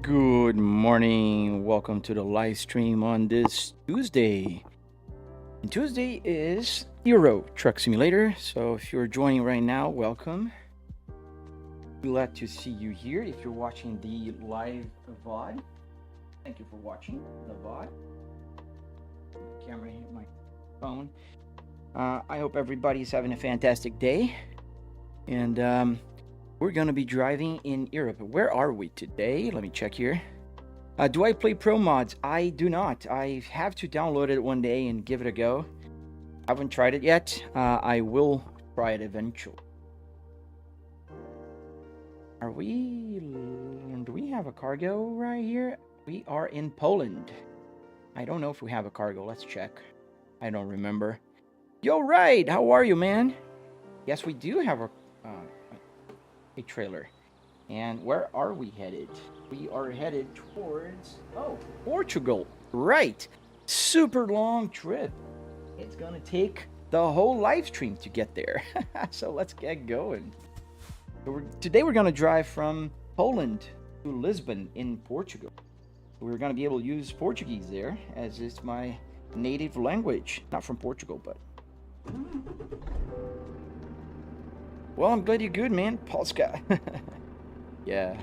Good morning. Welcome to the live stream on this Tuesday. And Tuesday is Euro Truck Simulator. So if you're joining right now, welcome. Glad to see you here. If you're watching the live VOD, thank you for watching the VOD. Camera hit my phone. I hope everybody's having a fantastic day. And we're going to be driving in Europe. Where are we today? Let me check here. Do I play Pro Mods? I do not. I have to download it one day and give it a go. I haven't tried it yet. I will try it eventually. Do we have a cargo right here? We are in Poland. I don't know if we have a cargo. Let's check. I don't remember. Yo, right. How are you, man? Yes, we do have a trailer. And where are we headed? We are headed towards Portugal. Right. Super long trip. It's gonna take the whole live stream to get there. So let's get going. Today we're gonna drive from Poland to Lisbon in Portugal. We're gonna be able to use Portuguese there, as it's my native language. Not from Portugal, but well, I'm glad you're good, man. Polska. Yeah.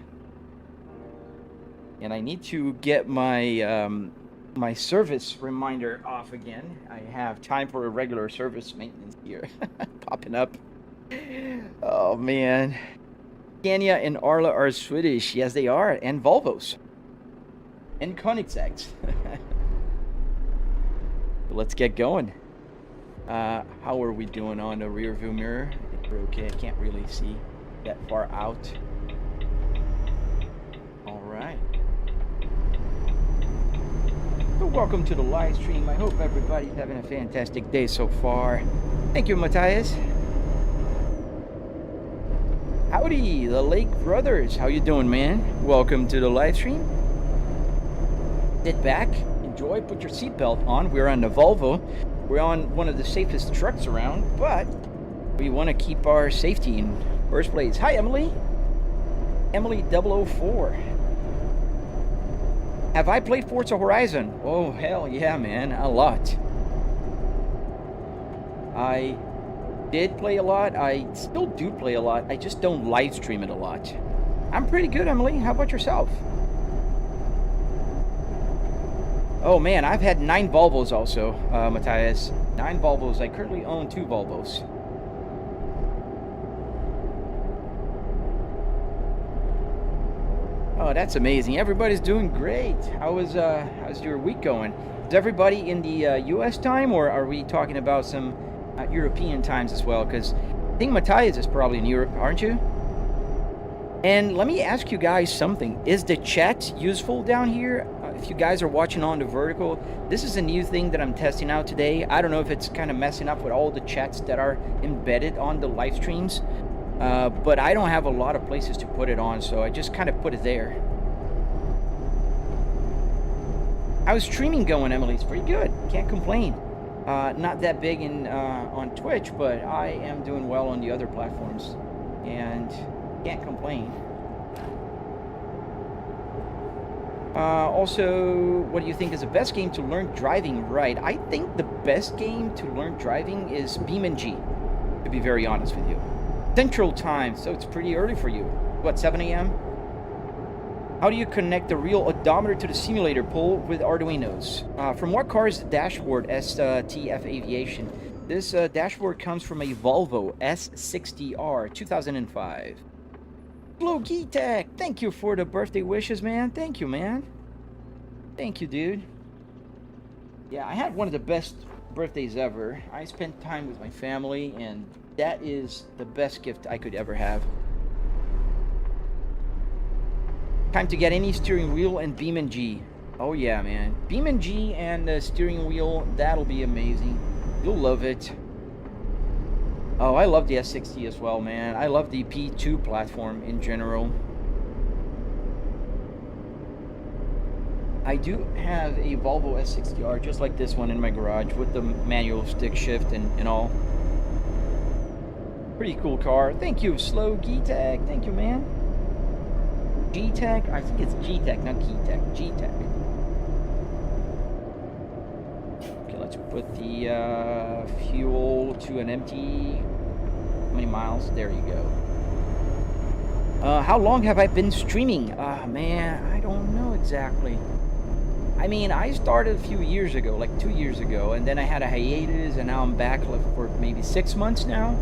And I need to get my my service reminder off again. I have time for a regular service maintenance here popping up. Oh, man. Scania and Arla are Swedish. Yes, they are. And Volvos. And Koenigseggs. Let's get going. How are we doing on the rear view mirror? We're okay. I can't really see that far out. All right. So welcome to the live stream. I hope everybody's having a fantastic day so far. Thank you, Matthias. Howdy, the Lake Brothers. How you doing, man? Welcome to the live stream. Sit back, enjoy, put your seatbelt on. We're on the Volvo. We're on one of the safest trucks around, but we want to keep our safety in first place. Hi, Emily. Emily 004. Have I played Forza Horizon? Oh, hell yeah, man. A lot. I did play a lot. I still do play a lot. I just don't live stream it a lot. I'm pretty good, Emily. How about yourself? Oh, man. I've had 9 Volvos also, Matthias. 9 Volvos. I currently own 2 Volvos. Oh, that's amazing. Everybody's doing great. How's your week going? Is everybody in the U.S. time, or are we talking about some European times as well? Because I think Matthias is probably in Europe, aren't you? And let me ask you guys something. Is the chat useful down here? If you guys are watching on the vertical, this is a new thing that I'm testing out today. I don't know if it's kind of messing up with all the chats that are embedded on the live streams. But I don't have a lot of places to put it on, so I just kind of put it there. How's streaming going, Emily? It's pretty good. Can't complain. Not that big on Twitch, but I am doing well on the other platforms, and can't complain. Also, what do you think is the best game to learn driving right? I think the best game to learn driving is BeamNG, to be very honest with you. Central time, so it's pretty early for you. What, 7 a.m.? How do you connect the real odometer to the simulator pole with Arduinos? From what car is the dashboard? STF Aviation. This dashboard comes from a Volvo S60R 2005. Hello, Geetech. Thank you for the birthday wishes, man. Thank you, man. Thank you, dude. Yeah, I had one of the best birthdays ever. I spent time with my family, and that is the best gift I could ever have. Time to get any steering wheel and BeamNG. Oh yeah, man. BeamNG and the steering wheel, that'll be amazing. You'll love it. Oh, I love the S60 as well, man. I love the P2 platform in general. I do have a Volvo S60R just like this one in my garage with the manual stick shift and all. Pretty cool car. Thank you, Slow Geetag. Thank you, man. G-Tech? I think it's G-Tech, not Key-Tech. G-Tech. Okay, let's put the fuel to an empty. How many miles? There you go. How long have I been streaming? Man, I don't know exactly. I mean, I started a few years ago, like 2 years ago, and then I had a hiatus, and now I'm back for maybe 6 months now.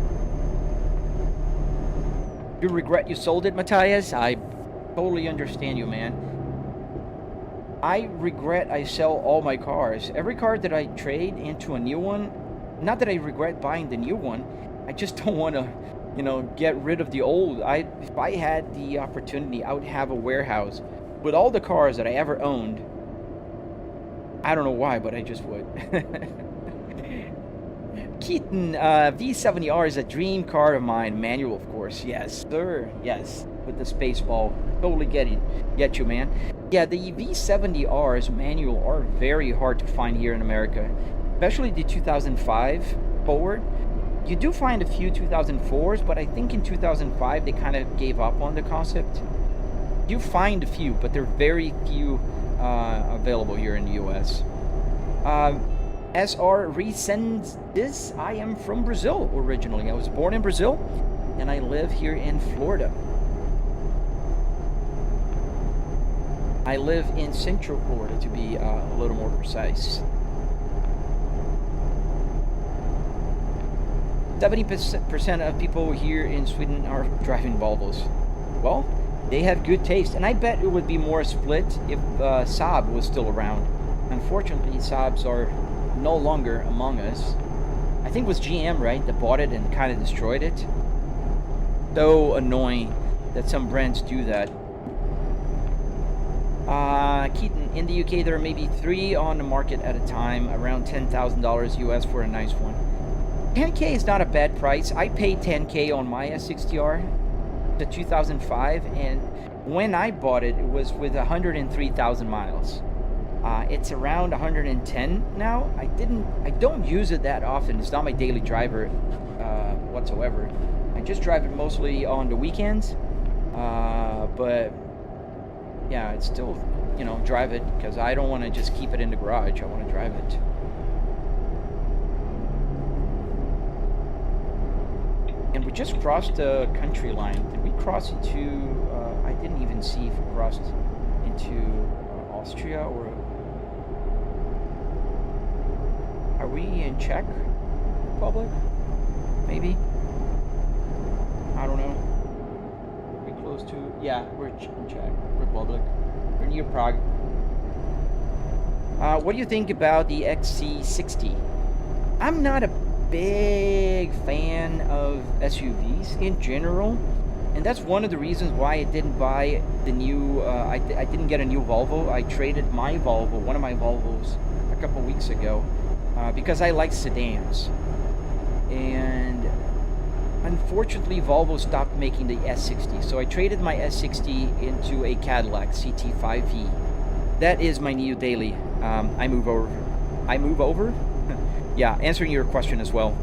You regret you sold it, Matthias? I totally understand you, man. I regret I sell all my cars. Every car that I trade into a new one, not that I regret buying the new one, I just don't want to, you know, get rid of the old. If I had the opportunity, I would have a warehouse with all the cars that I ever owned. I don't know why, but I just would. Keaton, V70R is a dream car of mine. Manual, of course. Yes, sir. Yes, with the space ball. Totally get you, man. Yeah, the V70Rs manual are very hard to find here in America, especially the 2005 forward. You do find a few 2004s, but I think in 2005 they kind of gave up on the concept. You find a few, but they're very few available here in the US. SR resends this. I am from Brazil originally. I was born in Brazil and I live here in Florida. I live in Central Florida, to be a little more precise. 70% of people here in Sweden are driving Volvos. Well, they have good taste, and I bet it would be more split if Saab was still around. Unfortunately, Saabs are no longer among us. I think it was GM, right, that bought it and kind of destroyed it. So annoying that some brands do that. Keaton, in the UK there are maybe 3 on the market at a time, around $10,000 US for a nice one. 10K is not a bad price. I paid 10K on my S60R, the 2005, and when I bought it, it was with 103,000 miles. It's around 110 now. I don't use it that often. It's not my daily driver whatsoever. I just drive it mostly on the weekends. But yeah, it's still, you know, drive it because I don't want to just keep it in the garage. I want to drive it. And we just crossed the country line. Did we cross into, I didn't even see if we crossed into Austria or... Are we in Czech Republic? Maybe? I don't know. We're close to... Yeah, we're in Czech Republic. We're near Prague. What do you think about the XC60? I'm not a big fan of SUVs in general, and that's one of the reasons why I didn't buy the new I didn't get a new Volvo. I traded my Volvo, one of my Volvos, a couple weeks ago because I like sedans, and unfortunately Volvo stopped making the S60, so I traded my S60 into a Cadillac CT5V. That is my new daily. I move over. Yeah, answering your question as well.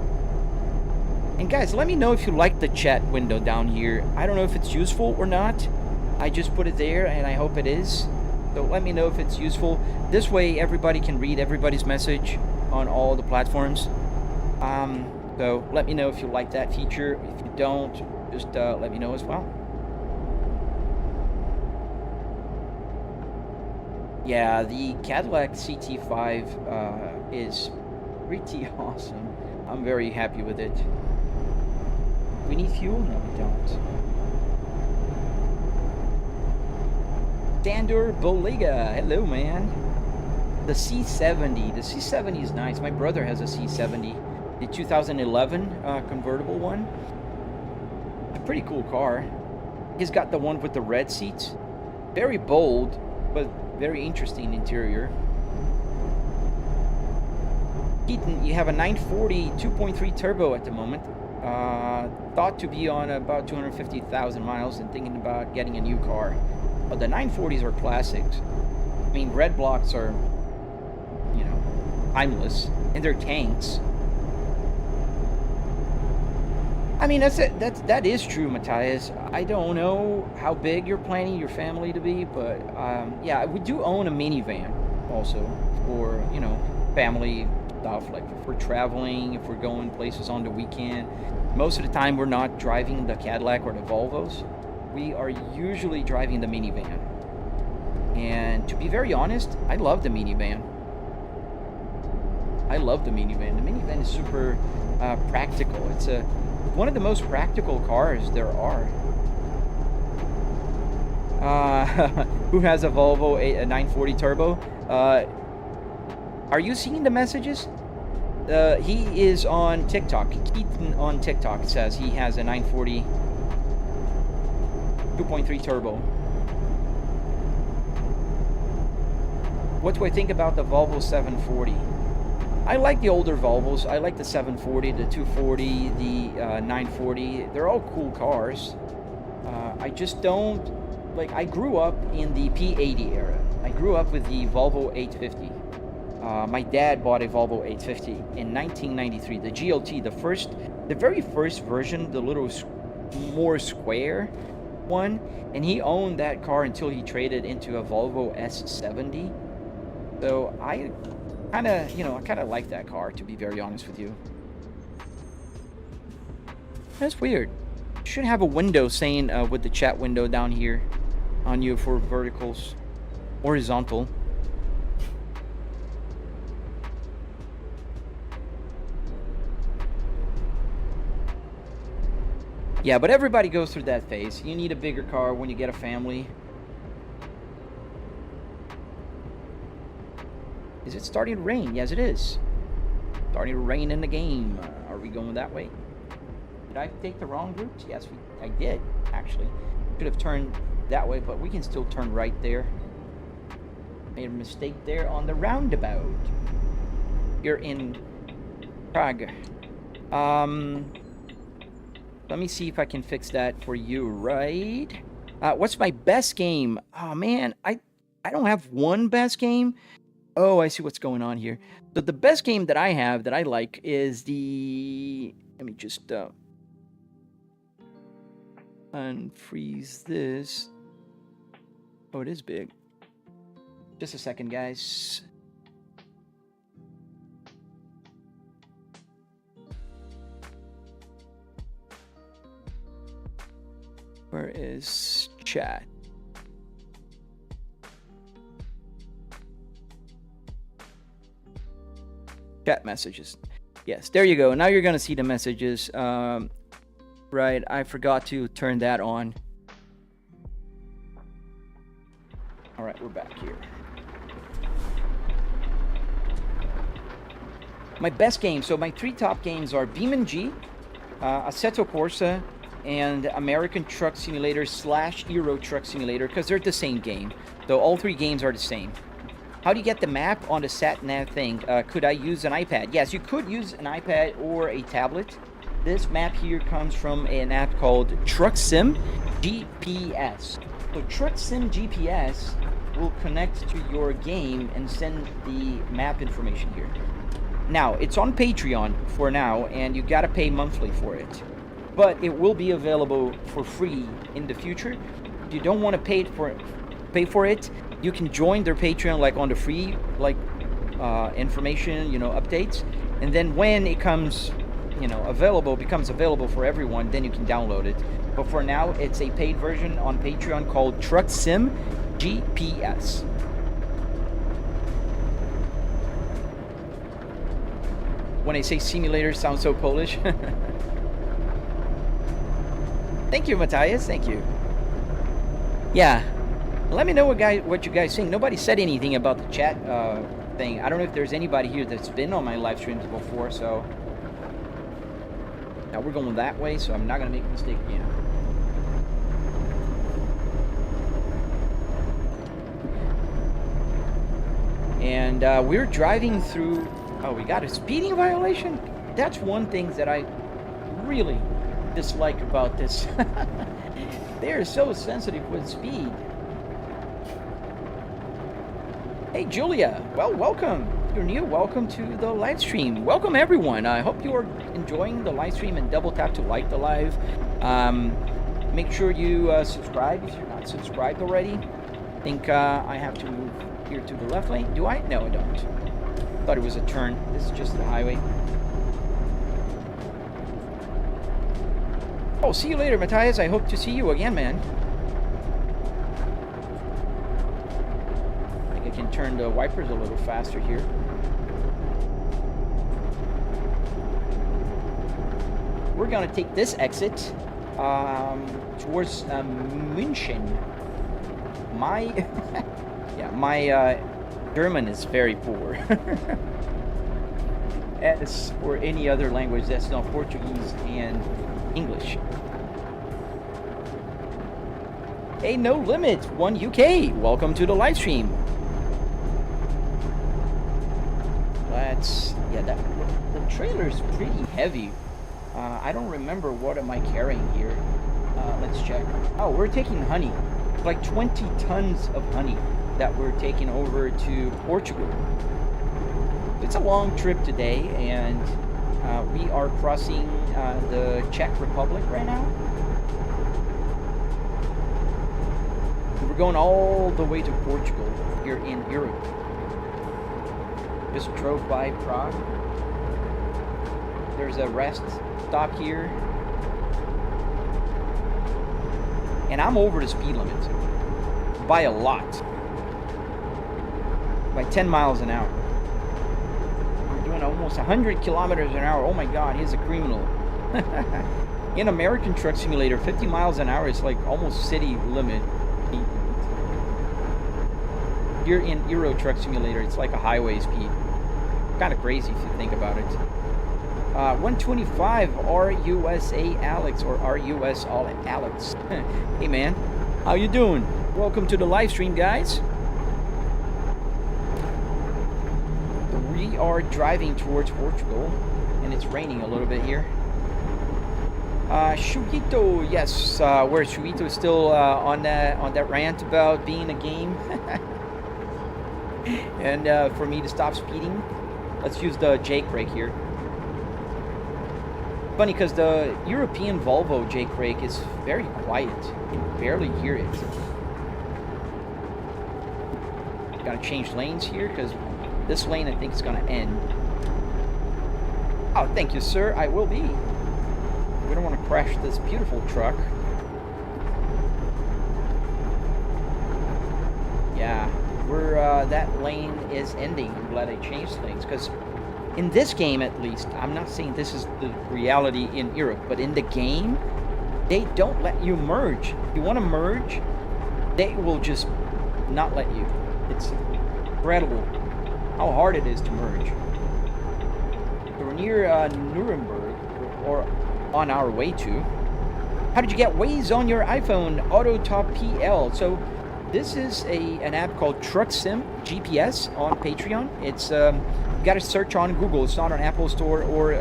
And guys, let me know if you like the chat window down here. I don't know if it's useful or not. I just put it there and I hope it is. So let me know if it's useful. This way everybody can read everybody's message on all the platforms. So let me know if you like that feature. If you don't, just let me know as well. Yeah, the Cadillac CT5 is pretty awesome. I'm very happy with it. We need fuel? No, we don't. Sandor Bolega, hello man. The C70. The C70 is nice. My brother has a C70. The 2011 convertible one. A pretty cool car. He's got the one with the red seats. Very bold, but very interesting interior. Keaton, you have a 940 2.3 turbo at the moment. Thought to be on about 250,000 miles and thinking about getting a new car. But the 940s are classics. I mean, red blocks are, you know, timeless. And they're tanks. I mean, that is true, Matthias. I don't know how big you're planning your family to be, but yeah, we do own a minivan also for, you know, family stuff. Like if we're traveling, if we're going places on the weekend. Most of the time, we're not driving the Cadillac or the Volvos. We are usually driving the minivan. And to be very honest, I love the minivan. I love the minivan. The minivan is super practical. It's one of the most practical cars there are. Who has a Volvo a 940 turbo? Are you seeing the messages? He is on TikTok. Keaton on TikTok says he has a 940 2.3 turbo. What do I think about the Volvo 740? I like the older Volvos. I like the 740, the 240, the 940. They're all cool cars. I just don't... Like, I grew up in the P80 era. I grew up with the Volvo 850. My dad bought a Volvo 850 in 1993. The GLT, the very first version, the little more square one. And he owned that car until he traded into a Volvo S60. So I kind of like that car, to be very honest with you. That's weird. You should have a window saying with the chat window down here on you for verticals, horizontal. Yeah, but everybody goes through that phase. You need a bigger car when you get a family. Is it starting to rain? Yes, it is. Starting to rain in the game. Are we going that way? Did I take the wrong route? Yes, I did, actually. Could have turned that way, but we can still turn right there. Made a mistake there on the roundabout. You're in Prague. Let me see if I can fix that for you, right? What's my best game? Oh, man, I don't have one best game. Oh, I see what's going on here. So the best game that I have that I like is the... Let me just unfreeze this. Oh, it is big. Just a second, guys. Where is chat? Chat messages. Yes, there you go. Now you're gonna see the messages. Right, I forgot to turn that on. All right, we're back here. My best games. So my three top games are BeamNG, Assetto Corsa, and American Truck Simulator / Euro Truck Simulator, because they're the same game. So all three games are the same. How do you get the map on the sat-nav thing? Could I use an iPad? Yes, you could use an iPad or a tablet. This map here comes from an app called Truck Sim GPS. So Truck Sim GPS will connect to your game and send the map information here. Now, it's on Patreon for now, and you gotta pay monthly for it. But it will be available for free in the future. If you don't want to pay for it, you can join their Patreon like on the free information, updates. And then when it comes, becomes available for everyone, then you can download it. But for now, it's a paid version on Patreon called Truck Sim GPS. When I say simulator, it sounds so Polish. Thank you, Matthias. Thank you. Yeah. Let me know what you guys think. Nobody said anything about the chat thing. I don't know if there's anybody here that's been on my live streams before, so... Now we're going that way, so I'm not going to make a mistake again. And we're driving through... Oh, we got a speeding violation? That's one thing that I really dislike about this. They're so sensitive with speed. Hey, Julia. Well, welcome. you're new, welcome to the live stream. Welcome everyone. I hope you're enjoying the live stream, and double tap to like the live. Make sure you subscribe if you're not subscribed already. I think I have to move here to the left lane. Do I? No, I don't. Thought it was a turn. This is just the highway. Oh, see you later, Matthias. I hope to see you again, man. I think I can turn the wipers a little faster here. We're gonna take this exit towards München. My my German is very poor. As for any other language that's not Portuguese and English. Hey, No Limit 1 UK, welcome to the live stream. The trailer's pretty heavy. I don't remember what am I carrying here. Let's check. Oh, we're taking honey, like 20 tons of honey that we're taking over to Portugal. It's a long trip today, and we are crossing the Czech Republic right now. We're going all the way to Portugal here in Europe. Just drove by Prague. There's a rest stop here. And I'm over the speed limit by a lot. By 10 miles an hour. We're doing almost 100 kilometers an hour. Oh my God, he's a criminal. In American Truck Simulator, 50 miles an hour is like almost city limit. Here in Euro Truck Simulator, it's like a highway speed. Kind of crazy if you think about it. 125 RUSA Alex, or RUS all Alex. Hey man, how you doing? Welcome to the live stream, guys. We are driving towards Portugal, and it's raining a little bit here. Shuito, yes, where Shuito is still on that rant about being a game. And for me to stop speeding, let's use the Jake brake here. Funny, because the European Volvo Jake brake is very quiet. You can barely hear it. Gotta change lanes here, because this lane I think is gonna end. Oh, thank you, sir. I will be. We don't want to crash this beautiful truck. Yeah, we're that lane is ending. I'm glad I changed lanes, because in this game, at least, I'm not saying this is the reality in Europe, but in the game, they don't let you merge. If you want to merge, they will just not let you. It's incredible how hard it is to merge. So we're near Nuremberg, or on our way to. How did you get Waze on your iPhone? AutoTop PL. So this is an app called Truck Sim GPS on Patreon. It's you got to search on Google. It's not on Apple Store or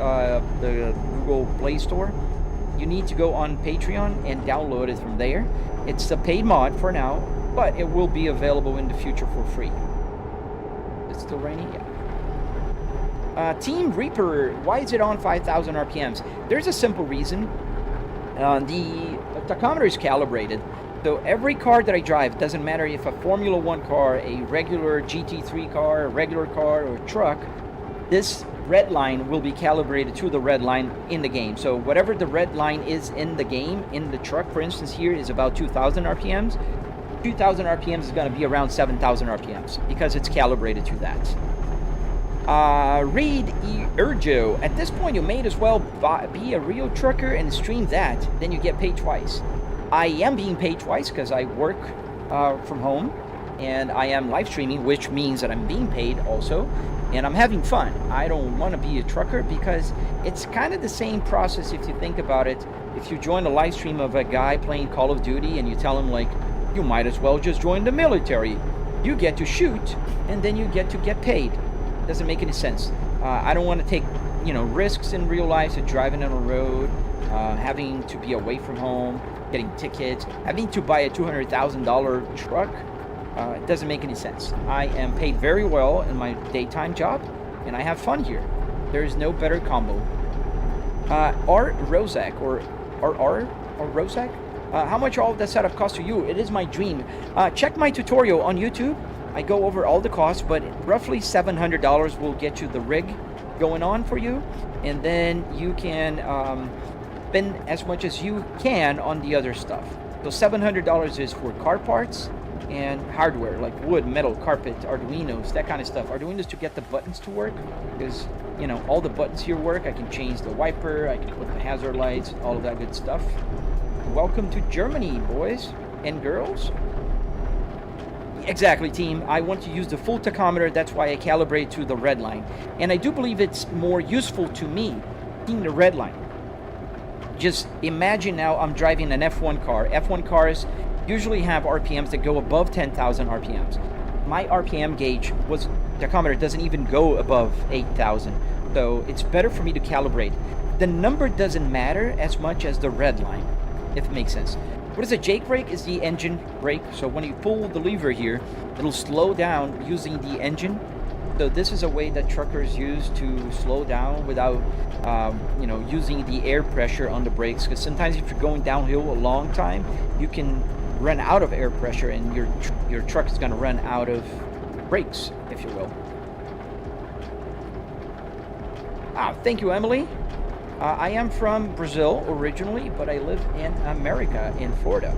the Google Play Store. You need to go on Patreon and download it from there. It's a paid mod for now, but it will be available in the future for free. It's still raining? Yeah. Team Reaper, why is it on 5,000 RPMs? There's a simple reason. The tachometer is calibrated. So every car that I drive, doesn't matter if a Formula 1 car, a regular GT3 car, a regular car, or a truck, this red line will be calibrated to the red line in the game. So whatever the red line is in the game, in the truck, for instance, here is about 2,000 RPMs. 2,000 RPMs is going to be around 7,000 RPMs because it's calibrated to that. Reed E. Urjo, at this point you may as well be a real trucker and stream that, then you get paid twice. I am being paid twice because I work from home and I am live streaming, which means that I'm being paid also, and I'm having fun. I don't want to be a trucker because it's kind of the same process if you think about it. If you join a live stream of a guy playing Call of Duty and you tell him, like, you might as well just join the military. You get to shoot and then you get to get paid. Doesn't make any sense. I don't want to take, risks in real life, so driving on a road, having to be away from home, getting tickets, having to buy a $200,000 truck. It doesn't make any sense. I am paid very well in my daytime job, and I have fun here. There is no better combo. R. Rozak, or RR, or Rozak? How much all of that setup cost to you? It is my dream. Check my tutorial on YouTube. I go over all the costs, but roughly $700 will get you the rig going on for you, and then you can spend as much as you can on the other stuff. So $700 is for car parts and hardware like wood, metal, carpet, Arduinos, that kind of stuff. Arduinos to get the buttons to work, because you know all the buttons here work. I can change the wiper, I can put the hazard lights, all of that good stuff. Welcome to Germany, boys and girls. Exactly, team. I want to use the full tachometer. That's why I calibrate to the red line, and I do believe it's more useful to me seeing the red line. Just imagine now I'm driving an F1 car. F1 cars usually have RPMs that go above 10,000 RPMs. My RPM gauge tachometer doesn't even go above 8,000, so it's better for me to calibrate. The number doesn't matter as much as the red line, if it makes sense. What is a jake brake? Is the engine brake. So when you pull the lever here, it'll slow down using the engine. So this is a way that truckers use to slow down without, you know, using the air pressure on the brakes. Because sometimes if you're going downhill a long time, you can run out of air pressure, and your truck is going to run out of brakes, if you will. Thank you, Emily. I am from Brazil originally, but I live in America, in Florida.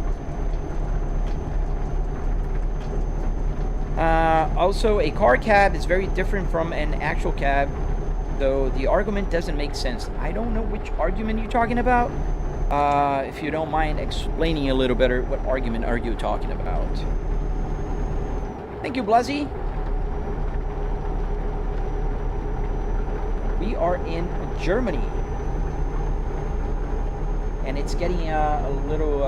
Also, a car cab is very different from an actual cab, though the argument doesn't make sense. I don't know which argument you're talking about. If you don't mind explaining a little better, what argument are you talking about? Thank you, Blasi. We are in Germany, and it's getting a little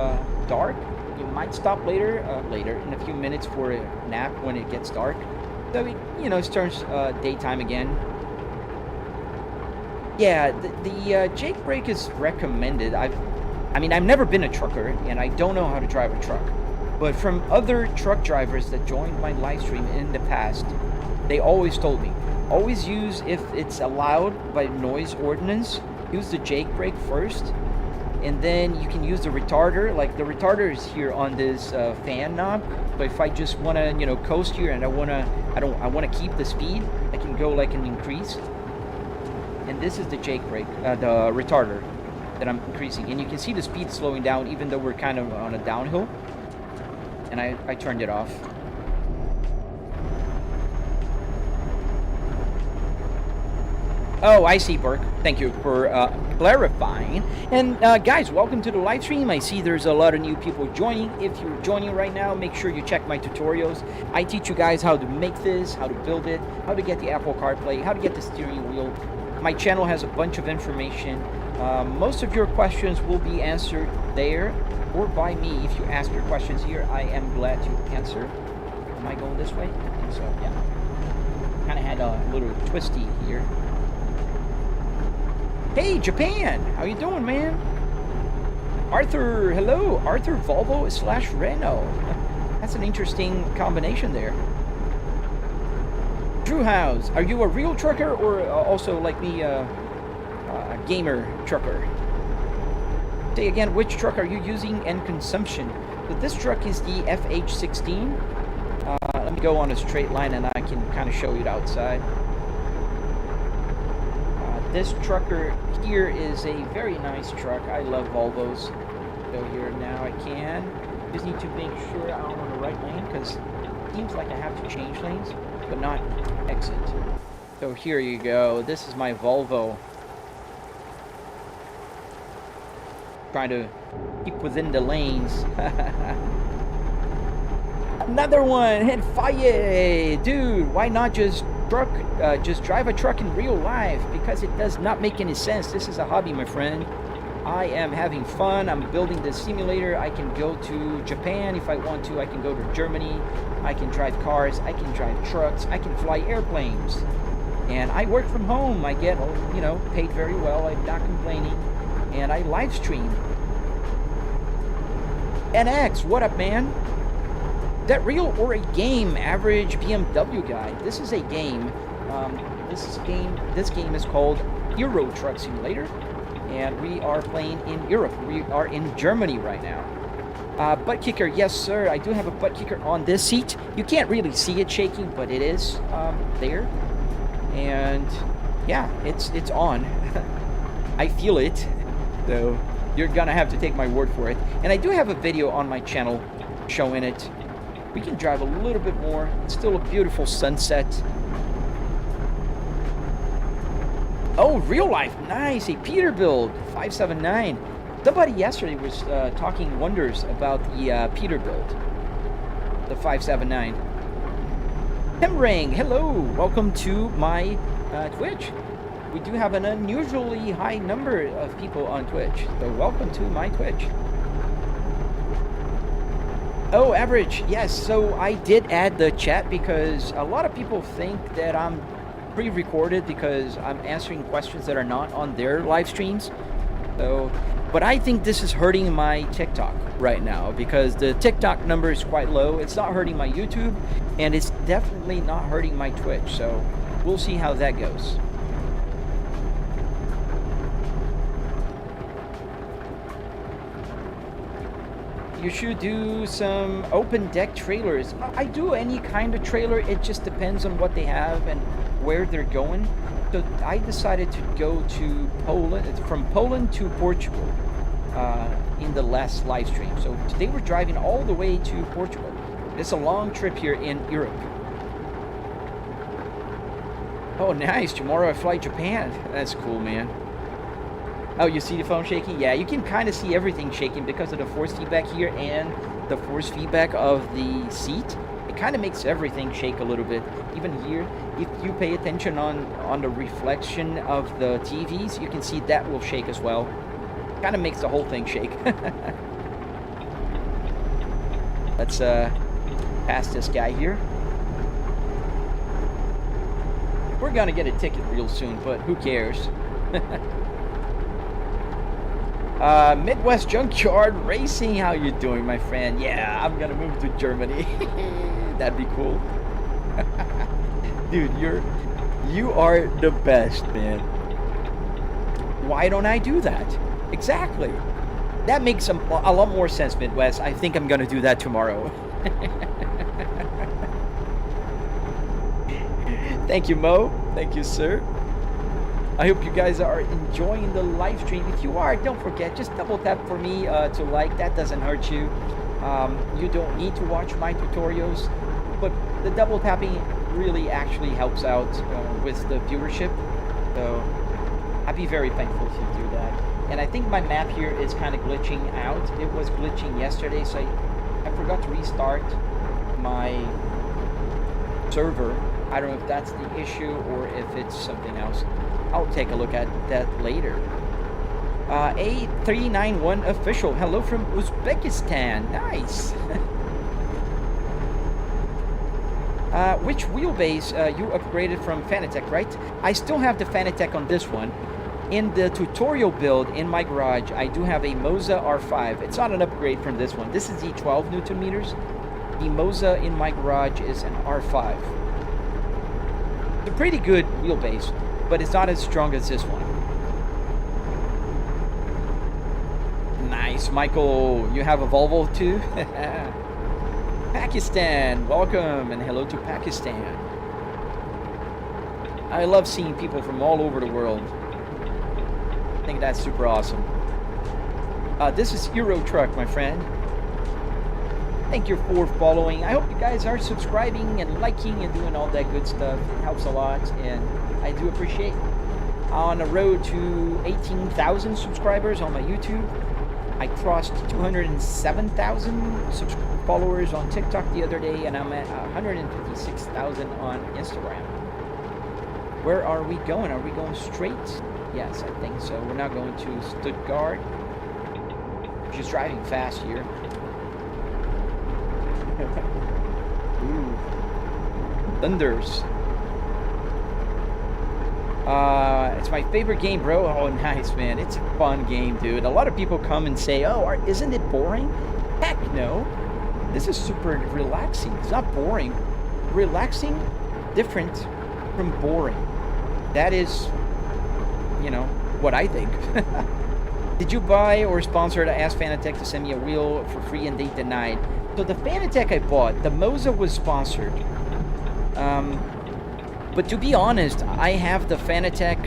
dark. You might stop later in a few minutes for a nap when it gets dark. So it turns daytime again. Yeah, the jake brake is recommended. I mean, I've never been a trucker, and I don't know how to drive a truck. But from other truck drivers that joined my live stream in the past, they always told me, always use, if it's allowed by noise ordinance, use the jake brake first, and then you can use the retarder. Like the retarder is here on this fan knob. But if I just want to, coast here, and I want to keep the speed, I can go like an increase. And this is the jake brake, the retarder that I'm increasing, and you can see the speed slowing down even though we're kind of on a downhill. And I turned it off. Oh, I see, Burke. Thank you for clarifying. And guys, welcome to the live stream. I see there's a lot of new people joining. If you're joining right now, make sure you check my tutorials. I teach you guys how to make this, how to build it, how to get the Apple CarPlay, how to get the steering wheel. My channel has a bunch of information. Most of your questions will be answered there or by me. If you ask your questions here, I am glad to answer. Am I going this way? I think so, yeah. Kind of had a little twisty here. Hey, Japan! How you doing, man? Arthur, hello! Arthur Volvo / Renault. That's an interesting combination there. Drew House, are you a real trucker or also like me, a gamer trucker? Say again, which truck are you using and consumption? So this truck is the FH16. Let me go on a straight line and I can kind of show you the outside. This trucker here is a very nice truck. I love Volvos. Go here now, I can. Just need to make sure I'm on the right lane because it seems like I have to change lanes, but not exit. So here you go. This is my Volvo. Trying to keep within the lanes. Another one, hit fire, dude. Why not just drive a truck in real life? Because it does not make any sense. This is a hobby, my friend. I am having fun. I'm building this simulator. I can go to Japan if I want to. I can go to Germany. I can drive cars. I can drive trucks. I can fly airplanes. And I work from home. I get, paid very well. I'm not complaining. And I live stream. NX, what up, man? that real or a game, average BMW guy? This is a game. This game is called Euro Truck Simulator, and we are playing in Europe. We are in Germany right now. Butt kicker, yes sir, I do have a butt kicker on this seat. You can't really see it shaking, but it is there. And yeah, it's on. I feel it, so you're gonna have to take my word for it. And I do have a video on my channel showing it. We can drive a little bit more. It's still a beautiful sunset. Oh, real life, nice, a Peterbilt 579. Somebody yesterday was talking wonders about the Peterbilt, the 579. Hemring, hello, welcome to my Twitch. We do have an unusually high number of people on Twitch, so welcome to my Twitch. Oh, average, yes, so I did add the chat because a lot of people think that I'm pre-recorded because I'm answering questions that are not on their live streams. So, but I think this is hurting my TikTok right now because the TikTok number is quite low. It's not hurting my YouTube, and it's definitely not hurting my Twitch. So we'll see how that goes. You should do some open deck trailers. I do any kind of trailer. It just depends on what they have and where they're going. So I decided to go to Poland, from Poland to Portugal in the last live stream. So today we're driving all the way to Portugal. It's a long trip here in Europe. Oh, nice. Tomorrow I fly Japan. That's cool, man. Oh, you see the phone shaking? Yeah, you can kind of see everything shaking because of the force feedback here and the force feedback of the seat. It kind of makes everything shake a little bit. Even here, if you pay attention on the reflection of the TVs, you can see that will shake as well. Kind of makes the whole thing shake. Let's pass this guy here. We're gonna get a ticket real soon, but who cares? Midwest Junkyard Racing, how you doing, my friend? Yeah, I'm gonna move to Germany. That'd be cool. Dude, you are the best, man. Why don't I do that? Exactly. That makes a lot more sense, Midwest. I think I'm gonna do that tomorrow. Thank you, Mo. Thank you, sir. I hope you guys are enjoying the live stream. If you are, don't forget, just double tap for me to like. That doesn't hurt you. You don't need to watch my tutorials, but the double tapping really actually helps out with the viewership. So I'd be very thankful if you do that. And I think my map here is kind of glitching out. It was glitching yesterday, so I forgot to restart my server. I don't know if that's the issue or if it's something else. I'll take a look at that later. A391 official. Hello from Uzbekistan. Nice. Which wheelbase you upgraded from Fanatec, right? I still have the Fanatec on this one. In the tutorial build in my garage, I do have a Moza R5. It's not an upgrade from this one. This is the 12 Newton meters. The Moza in my garage is an R5. It's a pretty good wheelbase, but it's not as strong as this one. Nice, Michael. You have a Volvo too? Pakistan, welcome, and hello to Pakistan. I love seeing people from all over the world. I think that's super awesome. This is Euro Truck, my friend. Thank you for following. I hope you guys are subscribing and liking and doing all that good stuff. It helps a lot, and I do appreciate it. On the road to 18,000 subscribers on my YouTube. I crossed 207,000 followers on TikTok the other day, and I'm at 156,000 on Instagram. Where are we going? Are we going straight? Yes, I think so. We're now going to Stuttgart. She's driving fast here. Ooh. Thunders. It's my favorite game, bro. Oh, nice, man. It's a fun game, dude. A lot of people come and say, oh, isn't it boring? Heck no. This is super relaxing. It's not boring. Relaxing, different from boring. That is, you know, what I think. Did you buy or sponsor to ask Fanatec to send me a wheel for free and they denied? So the Fanatec I bought, the Moza was sponsored. But to be honest, I have the Fanatec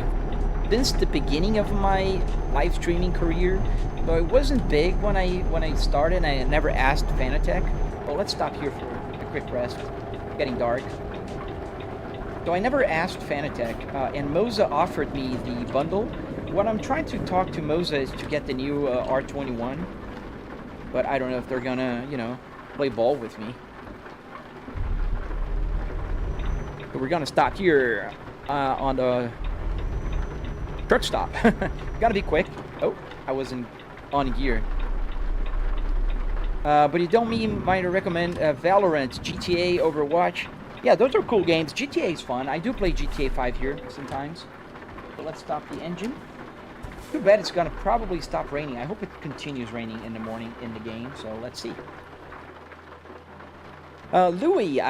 since the beginning of my live streaming career. So it wasn't big when I started. I never asked Fanatec. Well, let's stop here for a quick rest. It's getting dark. So I never asked Fanatec, and Moza offered me the bundle. What I'm trying to talk to Moza is to get the new R21, but I don't know if they're gonna, you know, play ball with me. So we're gonna stop here on the truck stop. Gotta be quick. Oh, I wasn't on gear. But you don't mean might recommend Valorant, GTA, Overwatch. Yeah, those are cool games. GTA is fun. I do play GTA 5 here sometimes. So let's stop the engine. Too bad it's gonna probably stop raining. I hope it continues raining in the morning in the game, so let's see. Louis,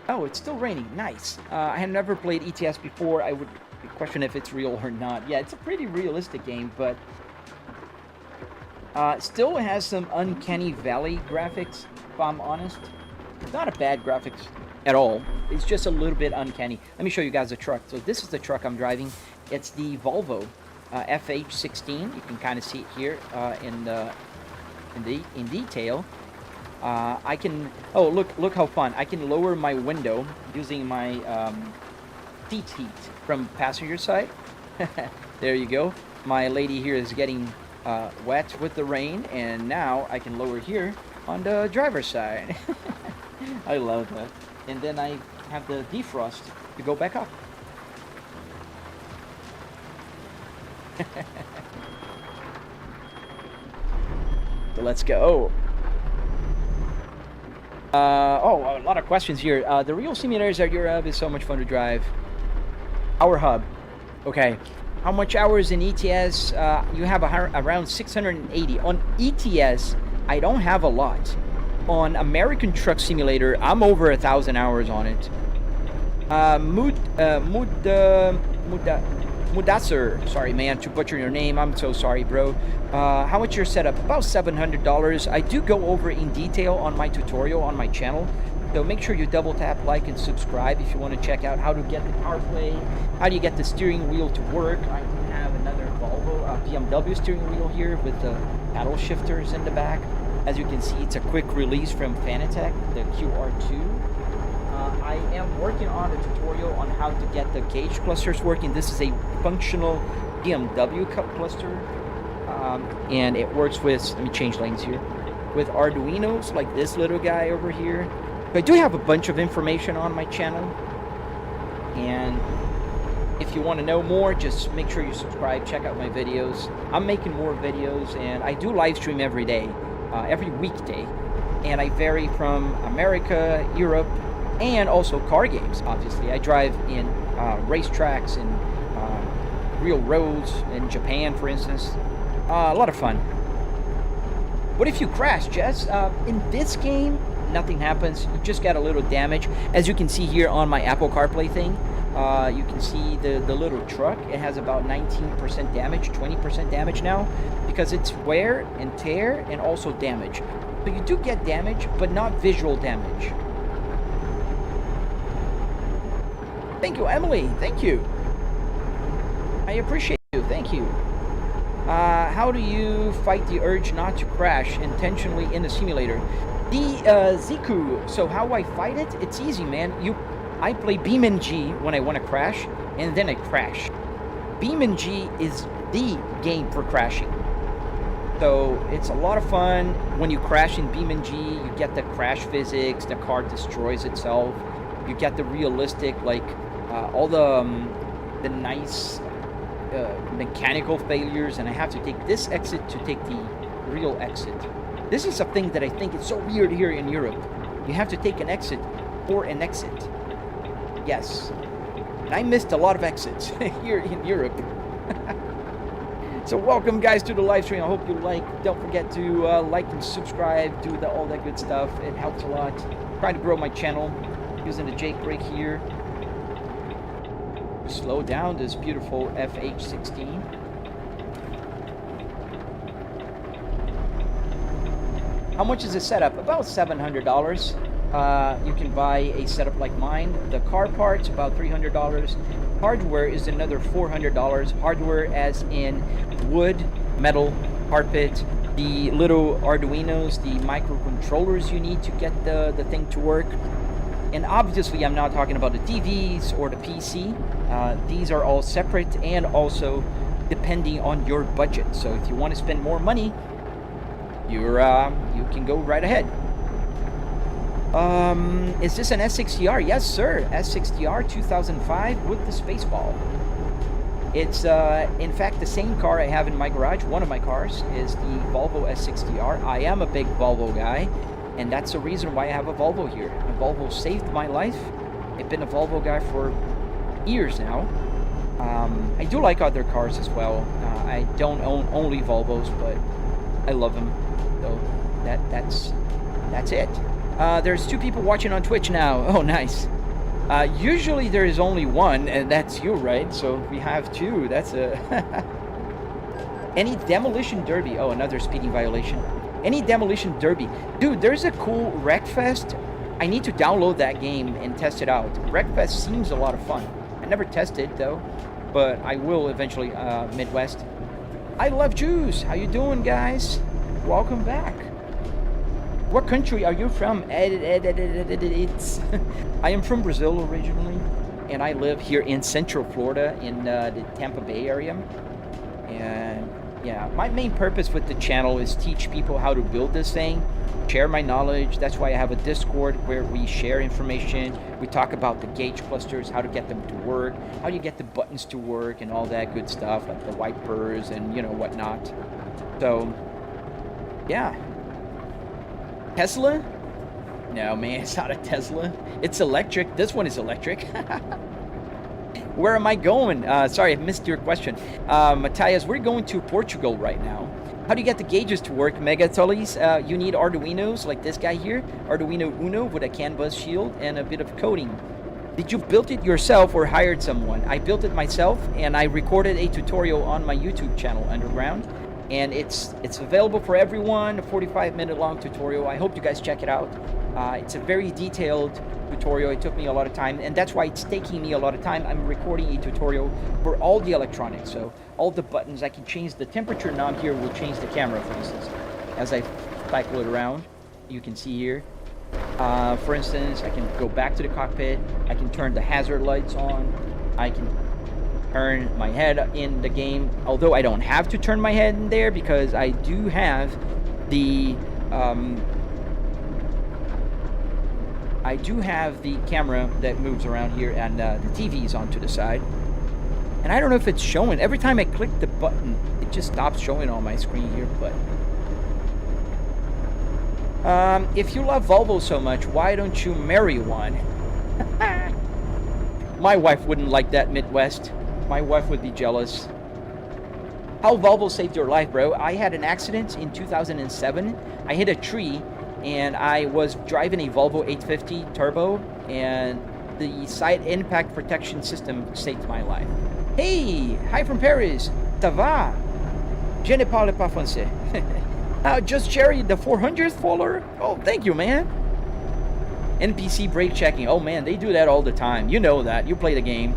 oh, it's still raining. Nice. I had never played ETS before. I would question if it's real or not. Yeah, it's a pretty realistic game, but still has some uncanny valley graphics, if I'm honest. It's not a bad graphics at all. It's just a little bit uncanny. Let me show you guys the truck. So this is the truck I'm driving. It's the Volvo FH16. You can kind of see it here in detail. I can. Oh, look how fun! I can lower my window using my seat heat from passenger side. There you go. My lady here is getting wet with the rain, and now I can lower here on the driver's side. I love that. And then I have the defrost to go back up. So let's go. Oh, a lot of questions here. The real simulators at your hub is so much fun to drive. Our hub. Okay. How much hours in ETS? You have around 680. On ETS, I don't have a lot. On American Truck Simulator, I'm over 1,000 hours on it. Mudassar, sorry man to butcher your name, I'm so sorry bro. How much your setup? About $700. I do go over in detail on my tutorial on my channel, so make sure you double tap like and subscribe if you want to check out how to get the CarPlay, how do you get the steering wheel to work. I have another Volvo BMW steering wheel here with the paddle shifters in the back. As you can see, it's a quick release from Fanatec, the QR2. I am working on a tutorial on how to get the gauge clusters working. This is a functional BMW cluster, and it works with, let me change lanes here, with Arduinos like this little guy over here. I do have a bunch of information on my channel, and if you want to know more, just make sure you subscribe, check out my videos. I'm making more videos, and I do live stream every day, every weekday, and I vary from America, Europe, and also car games. Obviously I drive in racetracks and real roads in Japan, for instance. A lot of fun. What if you crash, Jess? In this game nothing happens. You just got a little damage, as you can see here on my Apple CarPlay thing. You can see the little truck. It has about 19% damage, 20% damage now, because it's wear and tear and also damage. So you do get damage, but not visual damage. Thank you, Emily. Thank you. I appreciate you. Thank you. How do you fight the urge not to crash intentionally in the simulator? The Ziku. So how I fight it? It's easy, man. I play BeamNG when I want to crash, and then I crash. BeamNG is the game for crashing. So it's a lot of fun. When you crash in BeamNG, you get the crash physics. The car destroys itself. You get the realistic, like all the nice mechanical failures, and I have to take this exit to take the real exit. This is a thing that I think is so weird here in Europe. You have to take an exit for an exit. Yes. And I missed a lot of exits here in Europe. So welcome guys to the live stream. I hope you like. Don't forget to like and subscribe, do all that good stuff. It helps a lot. Trying to grow my channel using the Jake brake here. Slow down this beautiful FH16. How much is a setup? About $700. You can buy a setup like mine. The car parts, about $300. Hardware is another $400. Hardware as in wood, metal, carpet, the little Arduinos, the microcontrollers you need to get the thing to work. And obviously I'm not talking about the TVs or the PC. These are all separate and also depending on your budget. So if you want to spend more money, you can go right ahead. Is this an S60R? Yes, sir. S60R 2005 with the space ball. It's in fact the same car I have in my garage. One of my cars is the Volvo S60R. I am a big Volvo guy, and that's the reason why I have a Volvo here. A Volvo saved my life. I've been a Volvo guy for years now. I do like other cars as well. I don't own only Volvos, but I love them. So that's it. There's 2 people watching on Twitch now. Oh, nice. Usually there is only one, and that's you, right? So we have 2. That's a... Any demolition derby? Oh, another speeding violation. Any demolition derby? Dude, there's a cool Wreckfest. I need to download that game and test it out. Wreckfest seems a lot of fun. I never tested, though, but I will eventually, Midwest. I love Jews. How you doing, guys? Welcome back. What country are you from? I am from Brazil originally, and I live here in Central Florida in the Tampa Bay area. And yeah, my main purpose with the channel is teach people how to build this thing, share my knowledge. That's why I have a Discord where we share information. We talk about the gauge clusters, how to get them to work, how you get the buttons to work, and all that good stuff, like the wipers and whatnot. So yeah. Tesla? No, man, it's not a Tesla. It's electric. This one is electric. Where am I going? Sorry, I missed your question. Matthias, we're going to Portugal right now. How do you get the gauges to work, Megatullies? You need Arduinos like this guy here. Arduino Uno with a CAN bus shield and a bit of coding. Did you build it yourself or hired someone? I built it myself, and I recorded a tutorial on my YouTube channel, Underground. And it's available for everyone, a 45-minute long tutorial. I hope you guys check it out. It's a very detailed tutorial. It took me a lot of time, and that's why it's taking me a lot of time. I'm recording a tutorial for all the electronics. So all the buttons, I can change the temperature knob here, will change the camera, for instance. As I cycle it around, you can see here. For instance, I can go back to the cockpit. I can turn the hazard lights on. I can turn my head in the game, although I don't have to turn my head in there because I do have the camera that moves around here, and the TV's onto the side. And I don't know if it's showing. Every time I click the button, it just stops showing on my screen here. But if you love Volvo so much, why don't you marry one? My wife wouldn't like that, Midwest. My wife would be jealous. How Volvo saved your life, bro? I had an accident in 2007. I hit a tree, and I was driving a Volvo 850 Turbo, and the side impact protection system saved my life. Hey, hi from Paris. Ça va? Je ne parle pas français. Just Cherry, the 400th follower? Oh, thank you, man. NPC brake checking. Oh, man, they do that all the time. You know that. You play the game.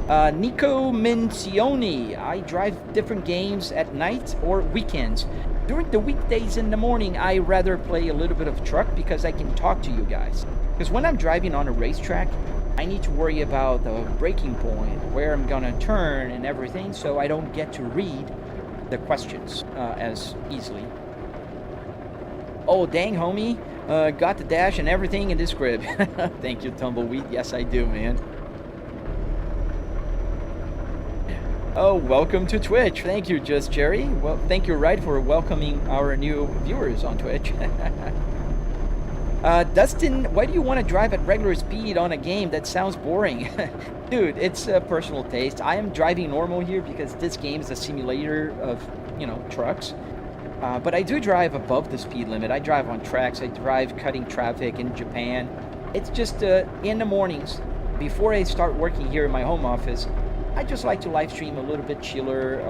Nico Mencioni. I drive different games at night or weekends. During the weekdays in the morning, I rather play a little bit of truck because I can talk to you guys. Because when I'm driving on a racetrack, I need to worry about the braking point, where I'm gonna turn and everything, so I don't get to read the questions as easily. Oh, dang, homie. Got the dash and everything in this crib. Thank you, Tumbleweed. Yes, I do, man. Oh, welcome to Twitch. Thank you, Just Jerry. Well, thank you, Right, for welcoming our new viewers on Twitch. Dustin, why do you want to drive at regular speed on a game? That sounds boring. Dude, it's a personal taste. I am driving normal here because this game is a simulator of, trucks. But I do drive above the speed limit. I drive on tracks. I drive cutting traffic in Japan. It's just in the mornings, before I start working here in my home office, I just like to live stream a little bit chiller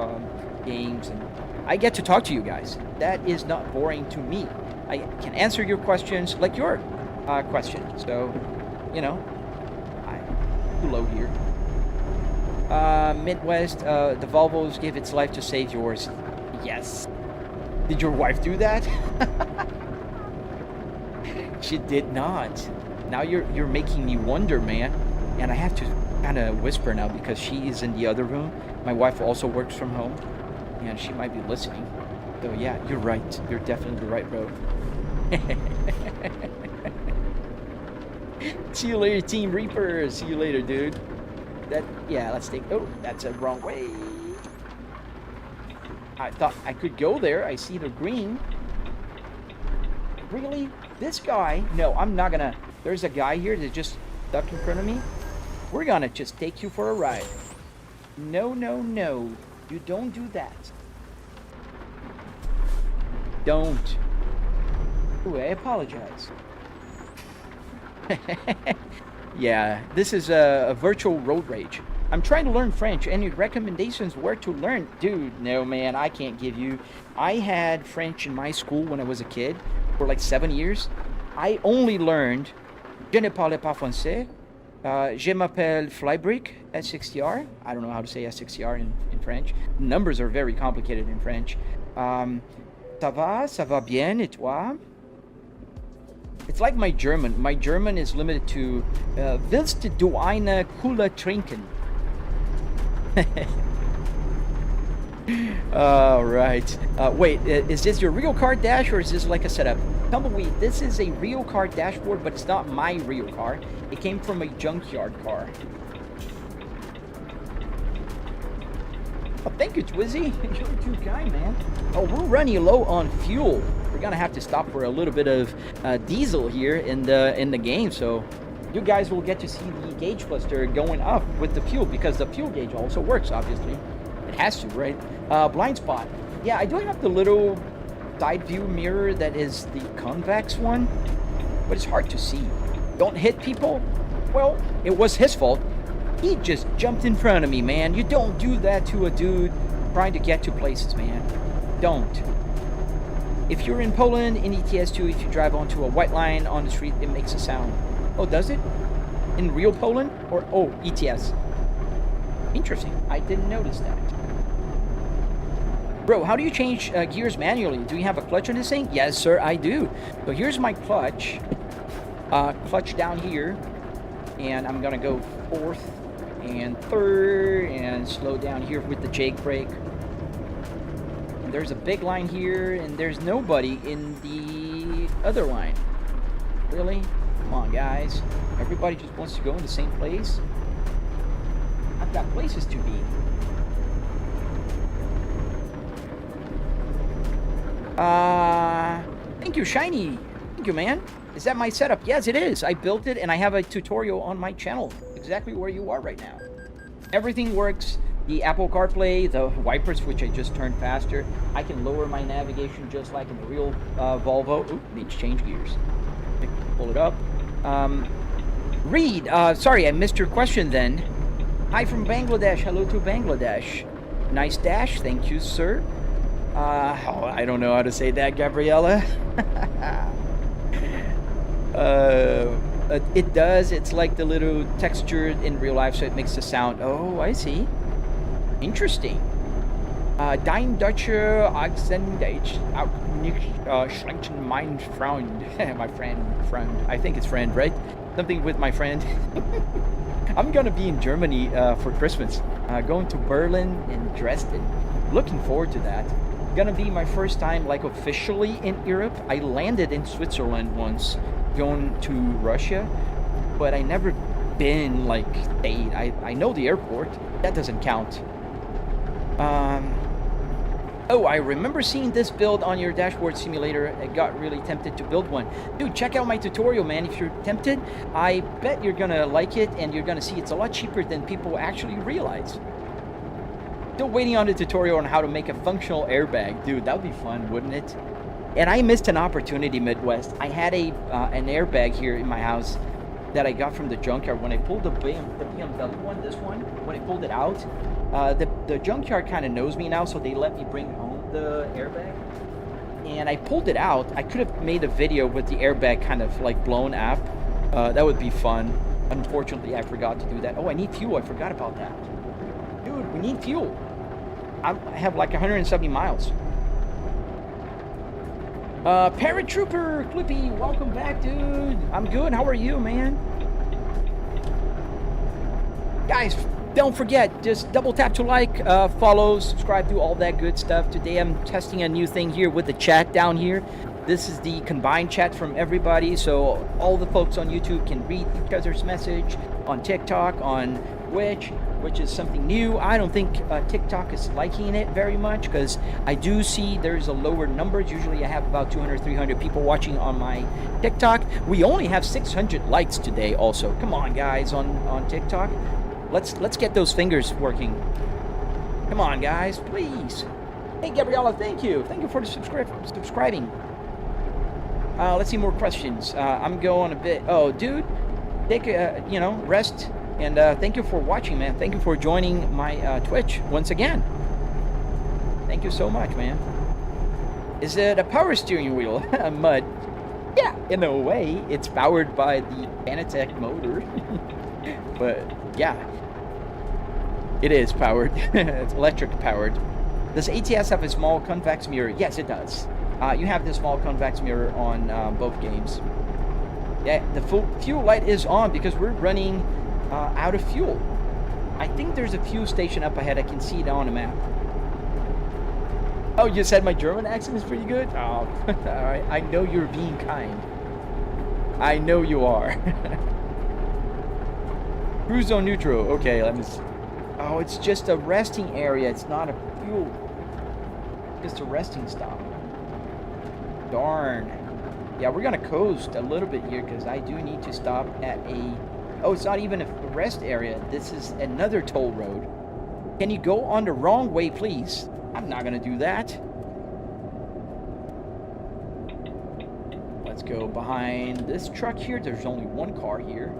games. And I get to talk to you guys. That is not boring to me. I can answer your questions like your question. So, hello here. Midwest, the Volvos give its life to save yours. Yes. Did your wife do that? She did not. Now you're making me wonder, man. And I have to kind of whisper now because she is in the other room. My wife also works from home, and she might be listening. So yeah, you're right. You're definitely the right road. See you later, Team Reaper. See you later, dude. Let's take. Oh, that's a wrong way. I thought I could go there. I see the green. Really? This guy? No, I'm not gonna. There's a guy here that just stuck in front of me. We're gonna just take you for a ride. No, no, no. You don't do that. Don't. Ooh, I apologize. Yeah, this is a virtual road rage. I'm trying to learn French. Any recommendations where to learn? Dude, no, man, I can't give you. I had French in my school when I was a kid for like 7 years. I only learned Je ne parle pas français. Je m'appelle Flybrick S60R. I don't know how to say S60R in French. Numbers are very complicated in French. Ça va bien, et toi? It's like my German. My German is limited to Willst du eine Cola trinken? All right. Wait, is this your real car dash or is this like a setup? Tumbleweed, this is a real car dashboard, but it's not my real car. It came from a junkyard car. Oh, thank you, Twizzy. You're too kind, man. Oh, we're running low on fuel. We're gonna have to stop for a little bit of diesel here in the game, so you guys will get to see the gauge cluster going up with the fuel because the fuel gauge also works, obviously. It has to, right? Blind spot. Yeah, I do have the little side view mirror that is the convex one, but it's hard to see. Don't hit people? Well, it was his fault. He just jumped in front of me, man. You don't do that to a dude trying to get to places, man. Don't. If you're in Poland, in ETS2, if you drive onto a white line on the street, it makes a sound. Oh, does it? In real Poland? Or, oh, ETS. Interesting. I didn't notice that. Bro, how do you change gears manually? Do you have a clutch on this thing? Yes, sir, I do. So here's my clutch. Clutch down here. And I'm going to go fourth and third and slow down here with the Jake brake. And there's a big line here and there's nobody in the other line. Really? Come on, guys. Everybody just wants to go in the same place. I've got places to be. Thank you, Shiny. Thank you, man. Is that my setup? Yes, it is. I built it and I have a tutorial on my channel. Exactly where you are right now. Everything works. The Apple CarPlay, the wipers, which I just turned faster. I can lower my navigation just like in the real Volvo. Ooh, need to change gears. Pull it up. Reed, sorry, I missed your question then. Hi from Bangladesh. Hello to Bangladesh. Nice dash. Thank you, sir. I don't know how to say that, Gabriella. It does. It's like the little texture in real life, so it makes the sound. Oh, I see. Interesting. Dein Deutscher Akzent auch nicht schlecht, mein Freund. My friend. I think it's friend, right? Something with my friend. I'm gonna be in Germany for Christmas. Going to Berlin and Dresden. Looking forward to that. Gonna be my first time like officially in Europe. I landed in Switzerland once going to Russia, but I never been like stayed. I know the airport. That doesn't count. Oh, I remember seeing this build on your dashboard simulator. I got really tempted to build one. Dude, check out my tutorial, man. If you're tempted, I bet you're gonna like it, and you're gonna see it's a lot cheaper than people actually realize. Still waiting on the tutorial on how to make a functional airbag. Dude, that would be fun, wouldn't it? And I missed an opportunity, Midwest. I had an airbag here in my house that I got from the junkyard. When I pulled the BMW one, this one, when I pulled it out, the junkyard kind of knows me now, so they let me bring home the airbag. And I pulled it out. I could have made a video with the airbag kind of like blown up. That would be fun. Unfortunately, I forgot to do that. Oh, I need fuel. I forgot about that. Dude, we need fuel. I have like 170 miles. Paratrooper Clippy, welcome back, dude. I'm good. How are you, man? Guys, don't forget, just double tap to like, follow, subscribe, do all that good stuff. Today I'm testing a new thing here with the chat down here. This is the combined chat from everybody, so all the folks on YouTube can read each other's message, on TikTok, on Twitch, which is something new. I don't think TikTok is liking it very much, because I do see there's a lower numbers. Usually I have about 200, 300 people watching on my TikTok. We only have 600 likes today also. Come on, guys, on TikTok. Let's get those fingers working. Come on, guys, please. Hey, Gabriella, thank you. Thank you for the subscribing. Let's see more questions. I'm going a bit. Oh, dude, take a rest. And thank you for watching, man. Thank you for joining my Twitch once again. Thank you so much, man. Is it a power steering wheel? Mud. Yeah, in a way, it's powered by the Fanatec motor. But yeah, it is powered. It's electric powered. Does ATS have a small convex mirror? Yes, it does. You have the small convex mirror on both games. Yeah, the fuel light is on because we're running out of fuel. I think there's a fuel station up ahead. I can see it on the map. Oh, you said my German accent is pretty good? Oh, all right. I know you're being kind. I know you are. Cruise on neutral. Okay, let me see. Oh, it's just a resting area. It's not a fuel. Just a resting stop. Darn. Yeah, we're gonna coast a little bit here because I do need to stop at a... Oh, it's not even a rest area. This is another toll road. Can you go on the wrong way, please? I'm not gonna do that. Let's go behind this truck here. There's only one car here.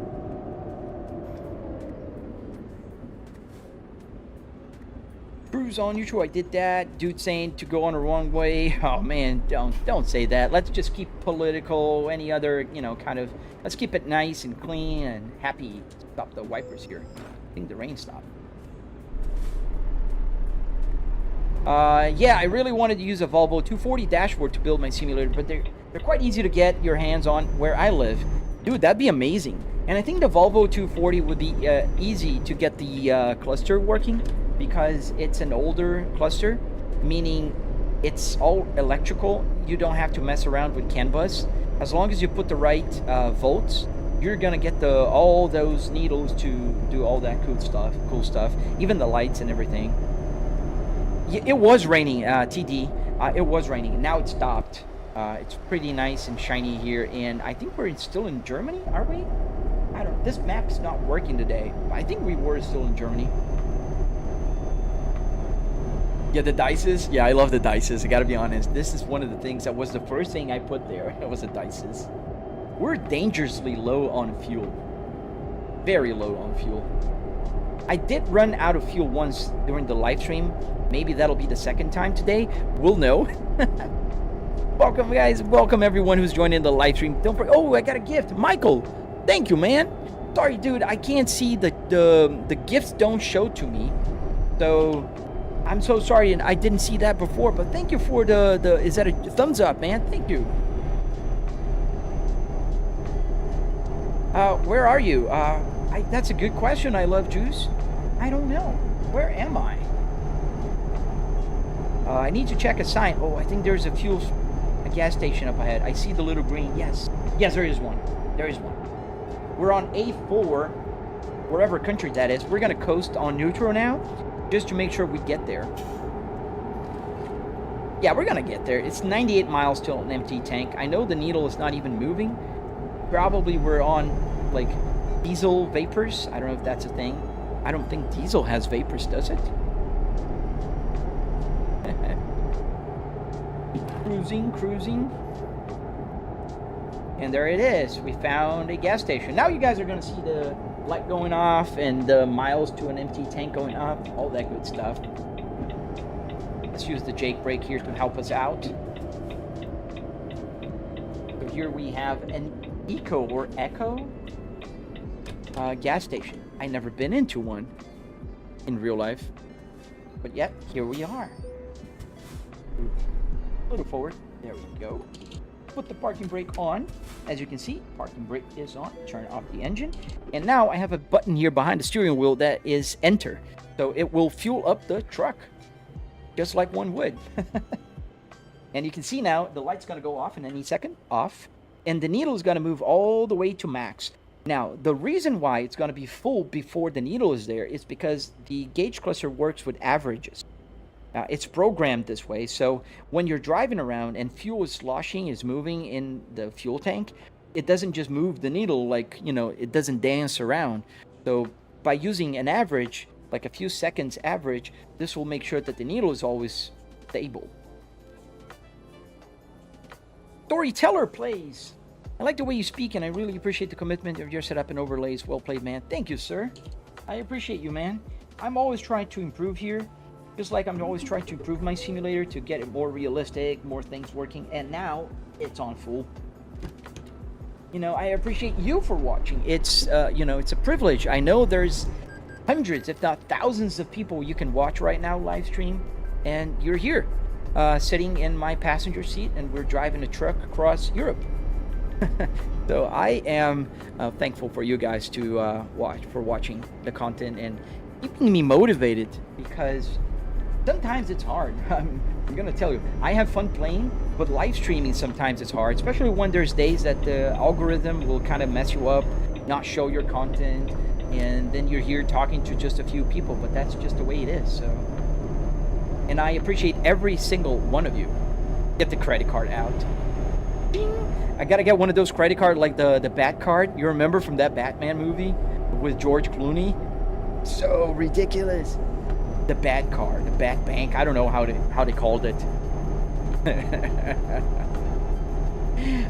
Cruise on neutral. I did that. Dude saying to go on the wrong way. Oh man, don't say that. Let's just keep political. Any other, kind of. Let's keep it nice and clean and happy. Stop the wipers here. I think the rain stopped. Yeah, I really wanted to use a Volvo 240 dashboard to build my simulator, but they're quite easy to get your hands on where I live. Dude, that'd be amazing. And I think the Volvo 240 would be easy to get the cluster working, because it's an older cluster, meaning it's all electrical. You don't have to mess around with CAN bus. As long as you put the right volts, you're gonna get all those needles to do all that cool stuff, even the lights and everything. It was raining, TD. It was raining, and now it stopped. It's pretty nice and shiny here, and I think we're still in Germany, are we? I don't. This map's not working today. I think we were still in Germany. Yeah, the dices. Yeah, I love the dices. I gotta be honest. This is one of the things that was the first thing I put there. It was the dices. We're dangerously low on fuel. Very low on fuel. I did run out of fuel once during the live stream. Maybe that'll be the second time today. We'll know. Welcome, guys. Welcome, everyone who's joining the live stream. Don't forget. Oh, I got a gift. Michael, thank you, man. Sorry, dude. I can't see the gifts don't show to me. So... I'm so sorry, and I didn't see that before, but thank you for the is that a thumbs up, man? Thank you. Where are you? That's a good question. I love juice. I don't know. Where am I? I need to check a sign. Oh, I think there's a gas station up ahead. I see the little green. Yes, there is one. There is one. We're on A4, wherever country that is. We're gonna coast on neutral now, just to make sure we get there. Yeah, we're gonna get there. It's 98 miles till an empty tank. I know the needle is not even moving. Probably we're on like diesel vapors. I don't know if that's a thing. I don't think diesel has vapors, does it? Cruising. And there it is. We found a gas station. Now you guys are gonna see the light going off and the miles to an empty tank going up, all that good stuff. Let's use the Jake brake here to help us out. So here we have an Echo gas station. I never been into one in real life, but yet here we are. A little forward. There we go. Put the parking brake on. As you can see, parking brake is on. Turn off the engine. And now I have a button here behind the steering wheel that is enter. So it will fuel up the truck, just like one would. And you can see now the light's going to go off in any second. Off. And the needle is going to move all the way to max. Now, the reason why it's going to be full before the needle is there is because the gauge cluster works with averages. It's programmed this way, so when you're driving around and fuel is sloshing, is moving in the fuel tank, it doesn't just move the needle like, you know, it doesn't dance around. So by using an average, like a few seconds average, this will make sure that the needle is always stable. Storyteller plays. I like the way you speak, and I really appreciate the commitment of your setup and overlays. Well played, man. Thank you, sir. I appreciate you, man. I'm always trying to improve here. Just like I'm always trying to improve my simulator to get it more realistic, more things working, and now it's on full. You know, I appreciate you for watching. It's, you know, it's a privilege. I know there's hundreds, if not thousands of people you can watch right now live stream, and you're here, sitting in my passenger seat, and we're driving a truck across Europe. So I am thankful for you guys to watching the content and keeping me motivated, because sometimes it's hard. I'm gonna tell you, I have fun playing, but live streaming sometimes it's hard, especially when there's days that the algorithm will kind of mess you up, not show your content, and then you're here talking to just a few people, but that's just the way it is. So, and I appreciate every single one of you. Get the credit card out. Ding! I gotta get one of those credit cards, like the Bat card. You remember from that Batman movie with George Clooney? So ridiculous. The Bat card, the Bat Bank. I don't know how they called it.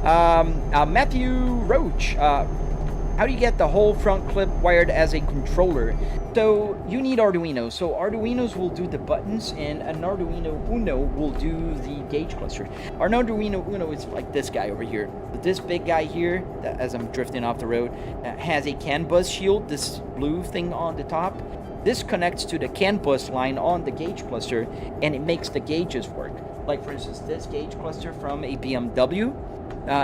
Matthew Roach. How do you get the whole front clip wired as a controller? So you need Arduino. So Arduinos will do the buttons, and an Arduino Uno will do the gauge cluster. Our Arduino Uno is like this guy over here. This big guy here, as I'm drifting off the road, has a CAN bus shield, this blue thing on the top. This connects to the CAN bus line on the gauge cluster, and it makes the gauges work. Like for instance, this gauge cluster from a BMW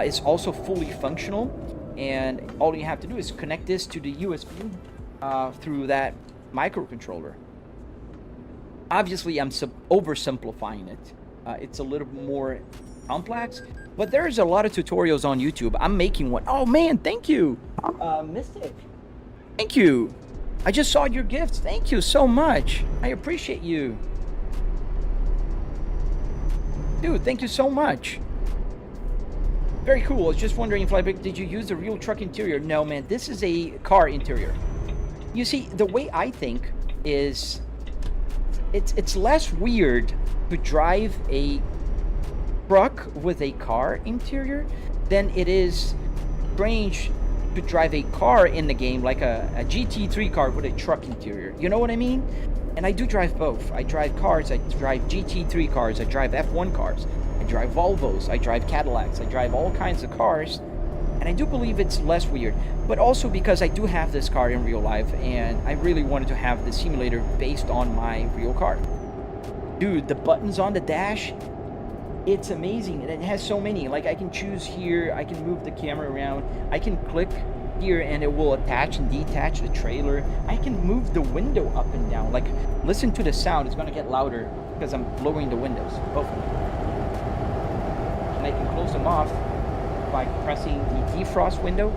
is also fully functional, and all you have to do is connect this to the USB through that microcontroller. Obviously, I'm oversimplifying it. It's a little more complex, but there's a lot of tutorials on YouTube. I'm making one. Oh man, thank you, Mystic. Thank you. I just saw your gifts. Thank you so much. I appreciate you. Dude, thank you so much. Very cool. I was just wondering, Flybrick, did you use the real truck interior? No, man. This is a car interior. You see, the way I think is it's less weird to drive a truck with a car interior than it is strange to drive a car in the game, like a GT3 car with a truck interior. You know what I mean? And I do drive both. I drive cars, I drive GT3 cars, I drive F1 cars, I drive Volvos, I drive Cadillacs, I drive all kinds of cars, and I do believe it's less weird. But also because I do have this car in real life, and I really wanted to have the simulator based on my real car. Dude, the buttons on the dash, it's amazing, and it has so many. Like, I can choose here, I can move the camera around, I can click here and it will attach and detach the trailer. I can move the window up and down. Like, listen to the sound, it's gonna get louder because I'm lowering the windows, both of them. And I can close them off by pressing the defrost window.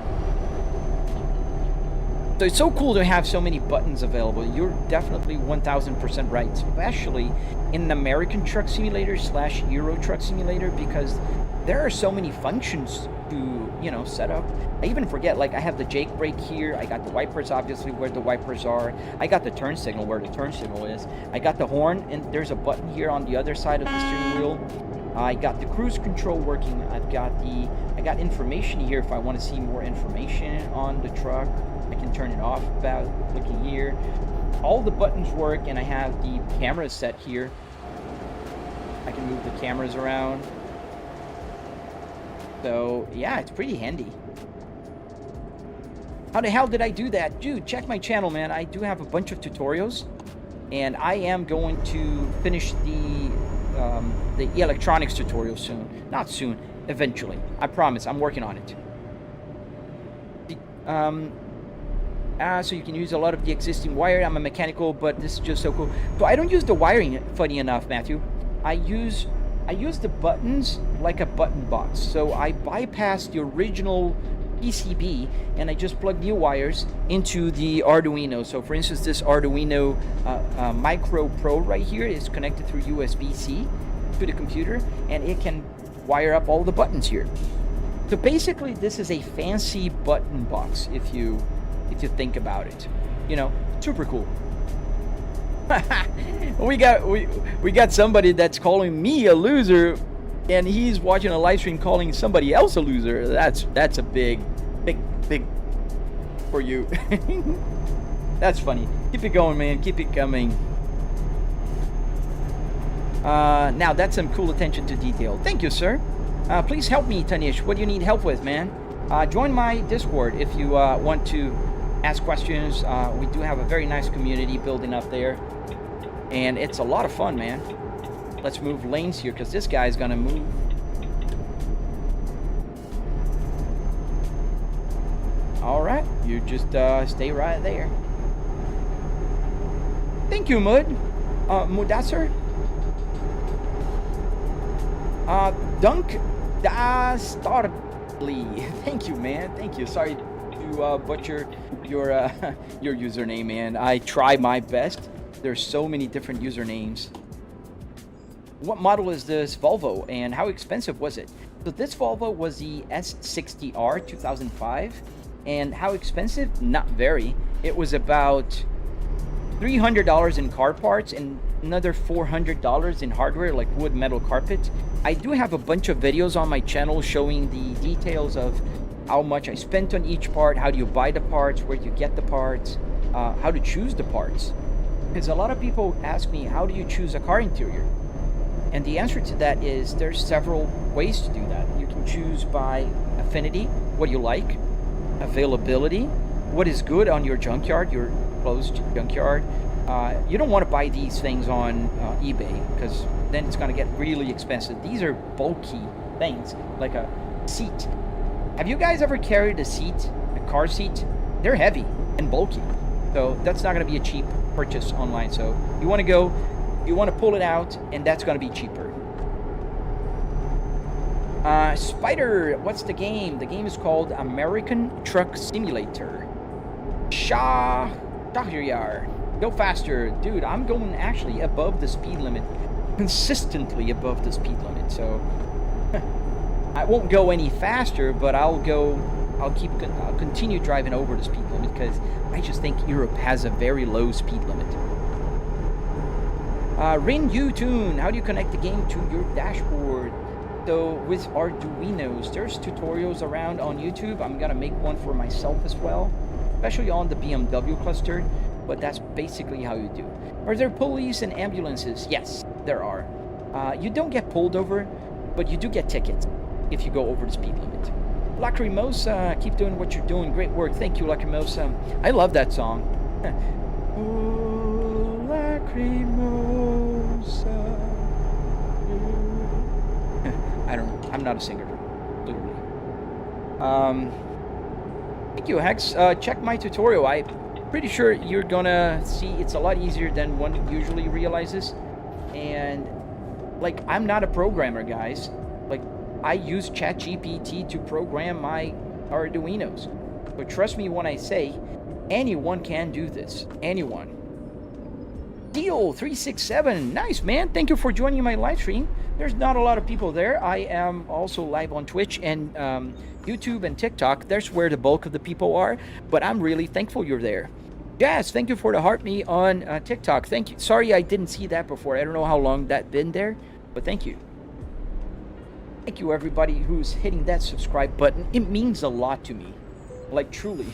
So it's so cool to have so many buttons available. You're definitely 1000% right, especially in an American Truck Simulator / Euro Truck Simulator, because there are so many functions to, you know, set up. I even forget, like, I have the Jake brake here. I got the wipers, obviously, where the wipers are. I got the turn signal where the turn signal is. I got the horn, and there's a button here on the other side of the steering wheel. I got the cruise control working. I got information here if I want to see more information on the truck. I can turn it off about looking here. All the buttons work, and I have the camera set here. I can move the cameras around. So, yeah, it's pretty handy. How the hell did I do that? Dude, check my channel, man. I do have a bunch of tutorials, and I am going to finish the electronics tutorial soon. Not soon, eventually. I promise, I'm working on it. So you can use a lot of the existing wire. I'm a mechanical, but this is just so cool. So I don't use the wiring, funny enough, Matthew. I use the buttons like a button box. So I bypass the original PCB and I just plug new wires into the Arduino. So for instance, this Arduino Micro Pro right here is connected through USB-C to the computer, and it can wire up all the buttons here. So basically, this is a fancy button box if you think about it. You know, super cool. we got somebody that's calling me a loser, and he's watching a live stream calling somebody else a loser. That's a big for you. That's funny. Keep it going, man. Keep it coming. Now that's some cool attention to detail. Thank you, sir. Please help me, Tanish. What do you need help with, man? Join my Discord if you want to ask questions. We do have a very nice community building up there, and it's a lot of fun, man. Let's move lanes here because this guy's gonna move. All right, you just stay right there. Thank you, Mudassar. Dunk Dastarly. Thank you, man. Thank you. Sorry to butcher your username, man. I try my best. There's so many different usernames. What model is this Volvo, and how expensive was it? So this Volvo was the S60R 2005, and how expensive? Not very. It was about $300 in car parts and another $400 in hardware like wood, metal, carpet. I do have a bunch of videos on my channel showing the details of how much I spent on each part, how do you buy the parts, where do you get the parts, how to choose the parts. Because a lot of people ask me, how do you choose a car interior? And the answer to that is there's several ways to do that. You can choose by affinity, what you like, availability, what is good on your junkyard, your closed junkyard. You don't want to buy these things on eBay because then it's going to get really expensive. These are bulky things, like a seat. Have you guys ever carried a seat, a car seat? They're heavy and bulky. So that's not going to be a cheap purchase online. So you want to pull it out, and that's going to be cheaper. Spider, what's the game? The game is called American Truck Simulator. Junkyard. Go faster. Dude, I'm going actually above the speed limit. Consistently above the speed limit. So I won't go any faster, but I'll continue driving over the speed limit because I just think Europe has a very low speed limit. Rin Tune, how do you connect the game to your dashboard? So with Arduinos, there's tutorials around on YouTube. I'm gonna make one for myself as well, especially on the BMW cluster, but that's basically how you do. Are there police and ambulances? Yes, there are. You don't get pulled over, but you do get tickets if you go over the speed limit. Lacrimosa, keep doing what you're doing. Great work. Thank you, Lacrimosa. I love that song. Oh, Lacrimosa. I'm not a singer, literally. Thank you, Hex. Check my tutorial. I'm pretty sure you're gonna see it's a lot easier than one usually realizes. And like, I'm not a programmer, guys. Like, I use ChatGPT to program my Arduinos. But trust me when I say Anyone can do this. Anyone. Deal 367. Nice, man. Thank you for joining my live stream. There's not a lot of people there. I am also live on Twitch and YouTube and TikTok. That's where the bulk of the people are. But I'm really thankful you're there. Jazz, thank you for the heart me on TikTok. Thank you. Sorry I didn't see that before. I don't know how long that's been there, but thank you. Thank you, everybody who's hitting that subscribe button. It means a lot to me. Like, truly,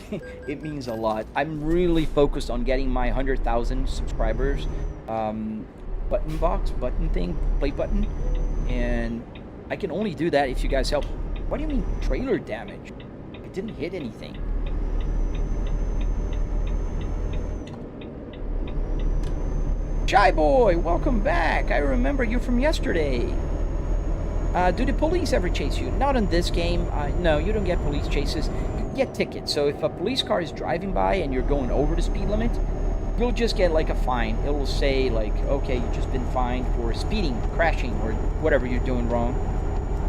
it means a lot. I'm really focused on getting my 100,000 subscribers button box, button thing, play button. And I can only do that if you guys help. What do you mean trailer damage? It didn't hit anything. Shy Boy, welcome back. I remember you from yesterday. Do the police ever chase you? Not in this game. No, you don't get police chases. Get tickets. So if a police car is driving by and you're going over the speed limit, you'll just get like a fine. It will say like, okay, you've just been fined for speeding, crashing, or whatever you're doing wrong.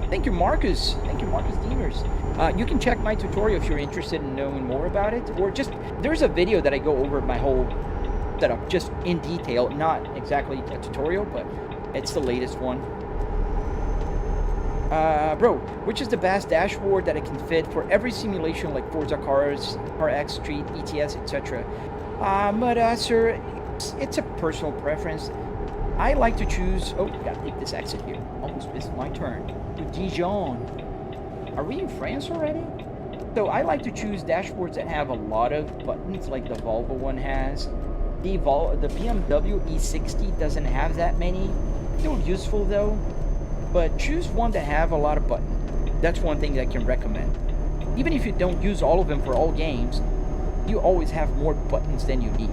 Thank you, Marcus. Thank you, Marcus Deemers. You can check my tutorial if you're interested in knowing more about it, or just there's a video that I go over my whole setup just in detail. Not exactly a tutorial, but it's the latest one. Bro, which is the best dashboard that I can fit for every simulation like Forza Cars, RX, Street, ETS, etc.? Sir, it's a personal preference. I like to choose... Oh, gotta take this exit here. Almost missed my turn. To Dijon. Are we in France already? So I like to choose dashboards that have a lot of buttons like the Volvo one has. The BMW E60 doesn't have that many. Still useful though. But choose one that have a lot of buttons. That's one thing that I can recommend. Even if you don't use all of them for all games, you always have more buttons than you need.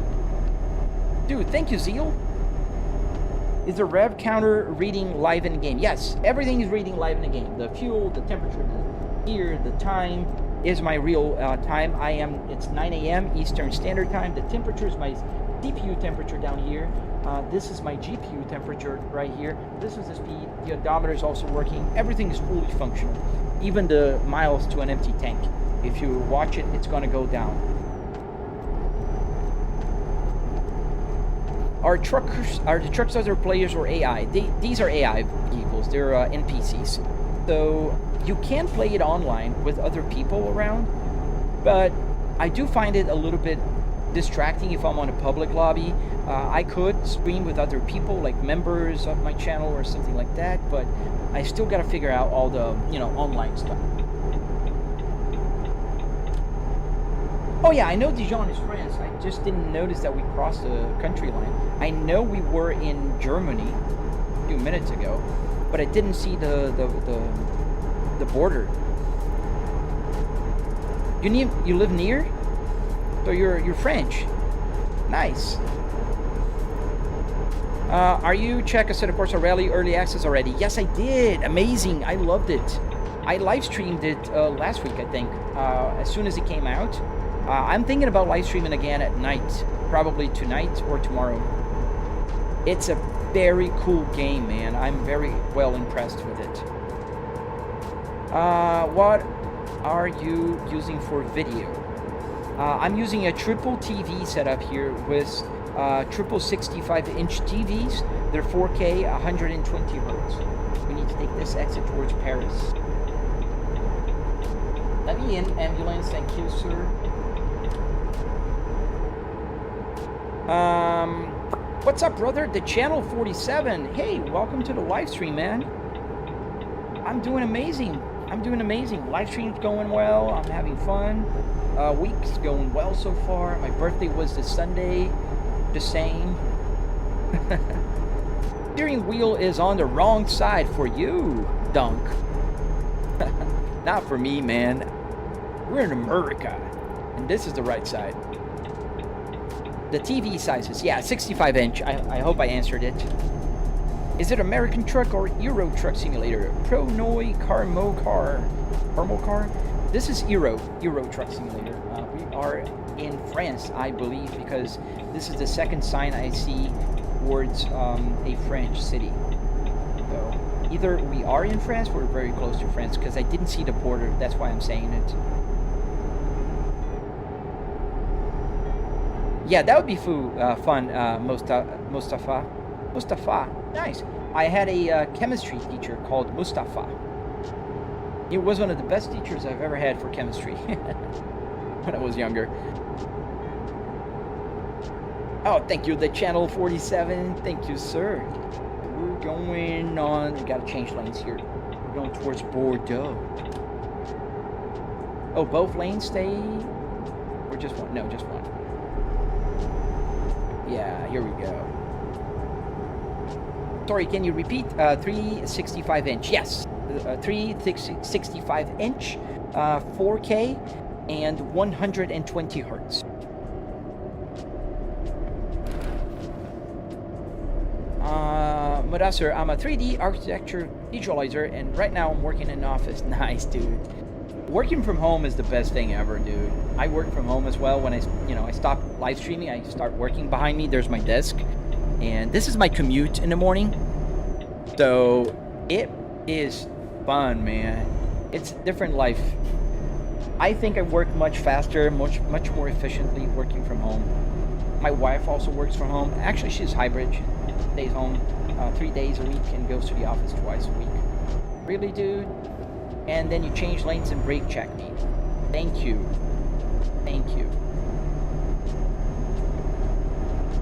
Dude, thank you, Zeal. Is the rev counter reading live in the game? Yes, everything is reading live in the game. The fuel, the temperature, the gear, the time is my real time. It's 9 a.m. Eastern Standard Time. The temperature is my CPU temperature down here. This is my GPU temperature right here. This is the speed. The odometer is also working. Everything is fully functional. Even the miles to an empty tank. If you watch it, it's going to go down. Are the trucks other players or AI? These are AI vehicles. They're NPCs. So you can play it online with other people around, but I do find it a little bit distracting if I'm on a public lobby. I could stream with other people, like members of my channel or something like that, but I still got to figure out all the, online stuff. Oh yeah, I know Dijon is France. I just didn't notice that we crossed the country line. I know we were in Germany a few minutes ago, but I didn't see the border. You live near? So you're French. Nice. Are you check Assetto Corsa Rally Early Access already? Yes, I did. Amazing. I loved it. I live streamed it last week, I think, as soon as it came out. I'm thinking about live streaming again at night, probably tonight or tomorrow. It's a very cool game, man. I'm very well impressed with it. What are you using for video? I'm using a triple TV setup here with triple 65-inch TVs. They're 4K, 120 hertz. We need to take this exit towards Paris. Let me in, ambulance. Thank you, sir. What's up, brother? The channel 47. Hey, welcome to the live stream, man. I'm doing amazing. Live stream's going well. I'm having fun. Week's going well so far. My birthday was this Sunday. The same. Steering wheel is on the wrong side for you, Dunk. Not for me, man. We're in America, and this is the right side. The TV sizes, yeah, 65-inch. I hope I answered it. Is it American Truck or Euro Truck Simulator? Pronoi Carmo Car? This is Euro Truck Simulator. We are in France, I believe, because this is the second sign I see towards a French city. So either we are in France or we're very close to France, because I didn't see the border. That's why I'm saying it. Yeah, that would be fun, Mustafa. Mustafa, nice. I had a chemistry teacher called Mustafa. He was one of the best teachers I've ever had for chemistry when I was younger. Oh, thank you, the channel 47. Thank you, sir. We're going on. We gotta change lanes here. We're going towards Bordeaux. Oh, both lanes stay? Or just one? No, just one. Yeah, here we go. Sorry, can you repeat? 365 inch. Yes, 365 inch, 4K, and 120 hertz. Mudassar, I'm a 3D architecture visualizer, and right now I'm working in an office. Nice, dude. Working from home is the best thing ever, dude. I work from home as well. When I stop live streaming, I start working. Behind me, there's my desk, and this is my commute in the morning. So it is fun, man. It's a different life. I think I work much faster, much more efficiently working from home. My wife also works from home. Actually, she's hybrid. She stays home 3 days a week and goes to the office twice a week. Really, dude? And then you change lanes and brake check me. Thank you. Thank you.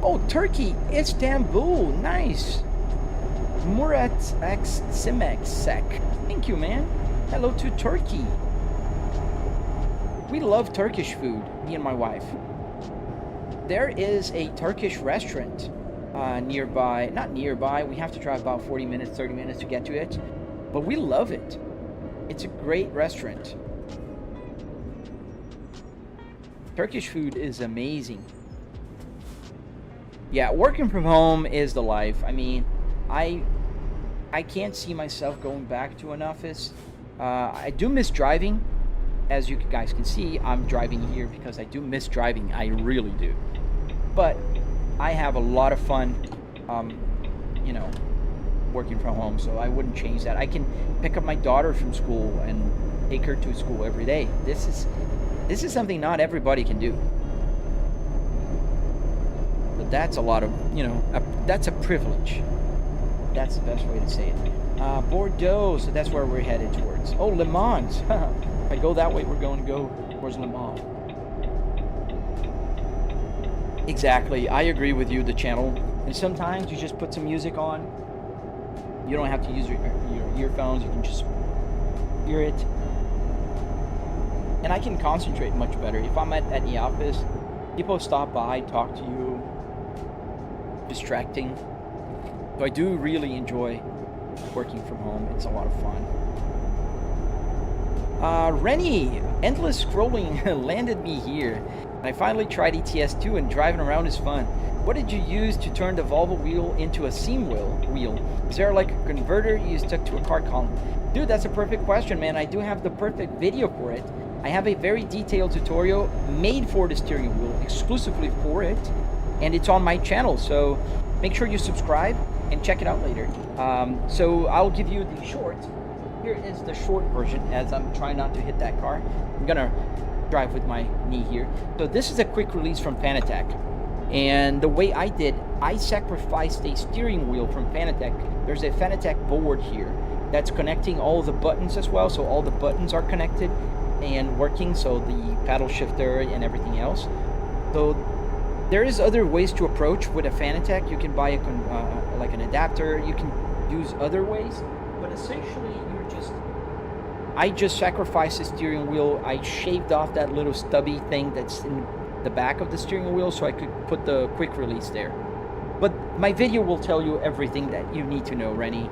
Oh, Turkey, Istanbul. Nice. Murat X Simek Sek. Thank you, man. Hello to Turkey. We love Turkish food, me and my wife. There is a Turkish restaurant nearby. Not nearby. We have to drive about 40 minutes, 30 minutes to get to it. But we love it. It's a great restaurant. Turkish food is amazing. Yeah, working from home is the life. I mean, I can't see myself going back to an office. I do miss driving. As you guys can see, I'm driving here because I do miss driving. I really do. But I have a lot of fun, working from home, so I wouldn't change that. I can pick up my daughter from school and take her to school every day. This is something not everybody can do. But that's a lot of, that's a privilege. That's the best way to say it. Bordeaux, so that's where we're headed towards. Oh, Le Mans. If I go that way, we're going to go towards Le Mans. Exactly. I agree with you, the channel. And sometimes you just put some music on. You don't have to use your earphones. You can just hear it. And I can concentrate much better. If I'm at the office, people stop by, talk to you, distracting. So I do really enjoy working from home. It's a lot of fun. Rennie, endless scrolling landed me here. And I finally tried ETS2 and driving around is fun. What did you use to turn the Volvo wheel into a seam wheel? Is there like a converter you stuck to a car column? Dude, that's a perfect question, man. I do have the perfect video for it. I have a very detailed tutorial made for the steering wheel, exclusively for it. And it's on my channel, so make sure you subscribe and check it out later. So I'll give you the short. Here is the short version, as I'm trying not to hit that car. I'm gonna drive with my knee here. So this is a quick release from Fanatec. And the way I did, I sacrificed a steering wheel from Fanatec. There's a Fanatec board here that's connecting all the buttons as well. So all the buttons are connected and working. So the paddle shifter and everything else. So there is other ways to approach with a Fanatec. You can buy like an adapter. You can use other ways. But essentially, I just sacrificed the steering wheel. I shaved off that little stubby thing that's in the back of the steering wheel so I could put the quick release there. But my video will tell you everything that you need to know, Rennie.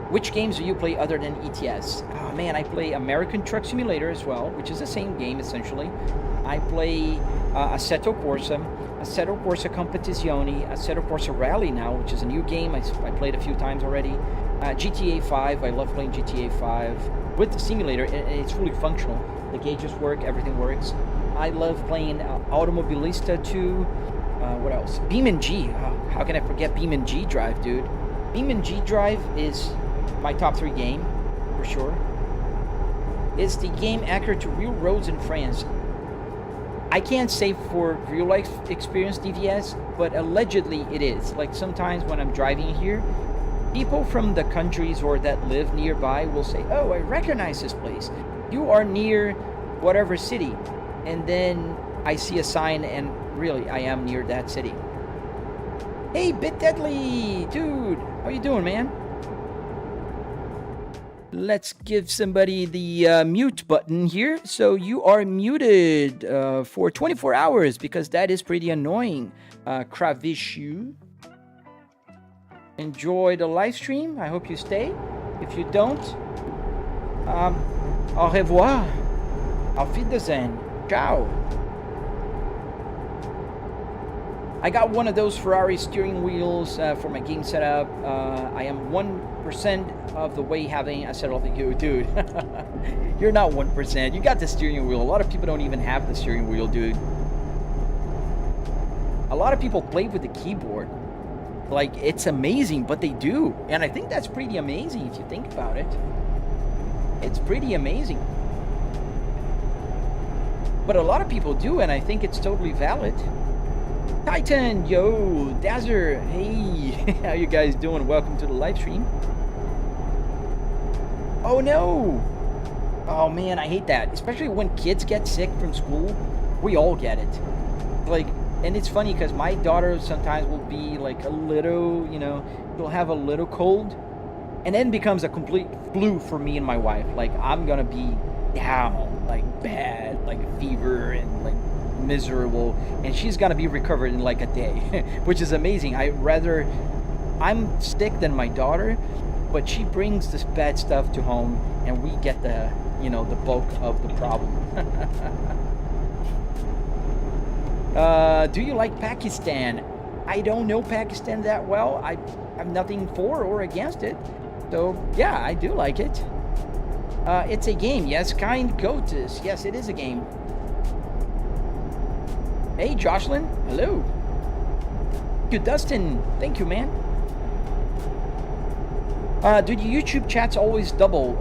Which games do you play other than ETS? Oh man, I play American Truck Simulator as well, which is the same game essentially. I play Assetto Corsa, Assetto Corsa Competizione, Assetto Corsa Rally now, which is a new game I played a few times already. GTA 5, I love playing GTA 5 with the simulator. It's fully functional. The gauges work, everything works. I love playing Automobilista 2. What else? BeamNG. Oh, how can I forget BeamNG Drive, dude? BeamNG Drive is my top 3 game, for sure. Is the game accurate to real roads in France? I can't say for real life experience DVS, but allegedly it is. Like sometimes when I'm driving here, people from the countries or that live nearby will say, "Oh, I recognize this place. You are near whatever city." And then I see a sign and really I am near that city. Hey, Bit Deadly, dude, how you doing, man? Let's give somebody the mute button here. So you are muted for 24 hours because that is pretty annoying. Kravishu. Enjoy the live stream. I hope you stay. If you don't, au revoir. Auf Wiedersehen. Ciao. I got one of those Ferrari steering wheels for my game setup. I am 1% of the way having a setup like you, dude. You're not 1%. You got the steering wheel. A lot of people don't even have the steering wheel, dude. A lot of people play with the keyboard. Like, it's amazing, but they do. And I think that's pretty amazing if you think about it. It's pretty amazing. But a lot of people do, and I think it's totally valid. Titan, yo, Dazzer, hey, how you guys doing? Welcome to the live stream. Oh no! Oh man, I hate that. Especially when kids get sick from school. We all get it. Like, and it's funny because my daughter sometimes will be like a little, you know, she'll have a little cold. And then becomes a complete flu for me and my wife. Like, I'm gonna be down, like bad, like fever and like miserable, and she's gonna be recovered in like a day, which is amazing. I'm sick than my daughter, but she brings this bad stuff to home, and we get the, you know, the bulk of the problem. Do you like Pakistan? I don't know Pakistan that well. I have nothing for or against it, so yeah, I do like it. It's a game, yes. Kind Goatus, yes, it is a game. Hey, Jocelyn. Hello. Thank you, Dustin. Thank you, man. Do your YouTube chats always double?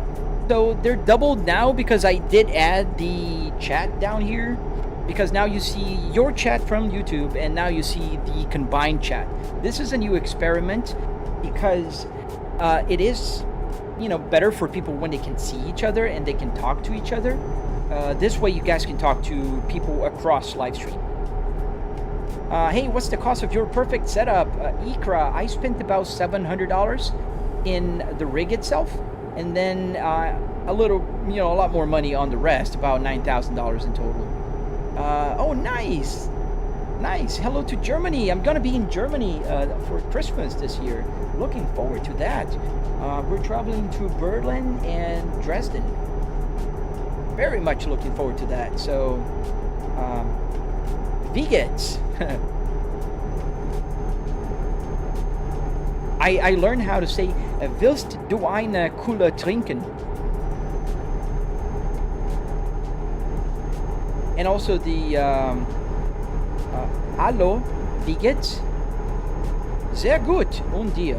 So they're doubled now because I did add the chat down here. Because now you see your chat from YouTube and now you see the combined chat. This is a new experiment because it is, you know, better for people when they can see each other and they can talk to each other. This way you guys can talk to people across live stream. Hey, what's the cost of your perfect setup? Ikra, I spent about $700 in the rig itself, and then a little, you know, a lot more money on the rest, about $9,000 in total. Oh, nice. Nice. Hello to Germany. I'm gonna be in Germany for Christmas this year. Looking forward to that. We're traveling to Berlin and Dresden. Very much looking forward to that. So, vegans. I learned how to say, willst du eine Cola trinken? And also the, hallo, wie geht's? Sehr gut, und dir?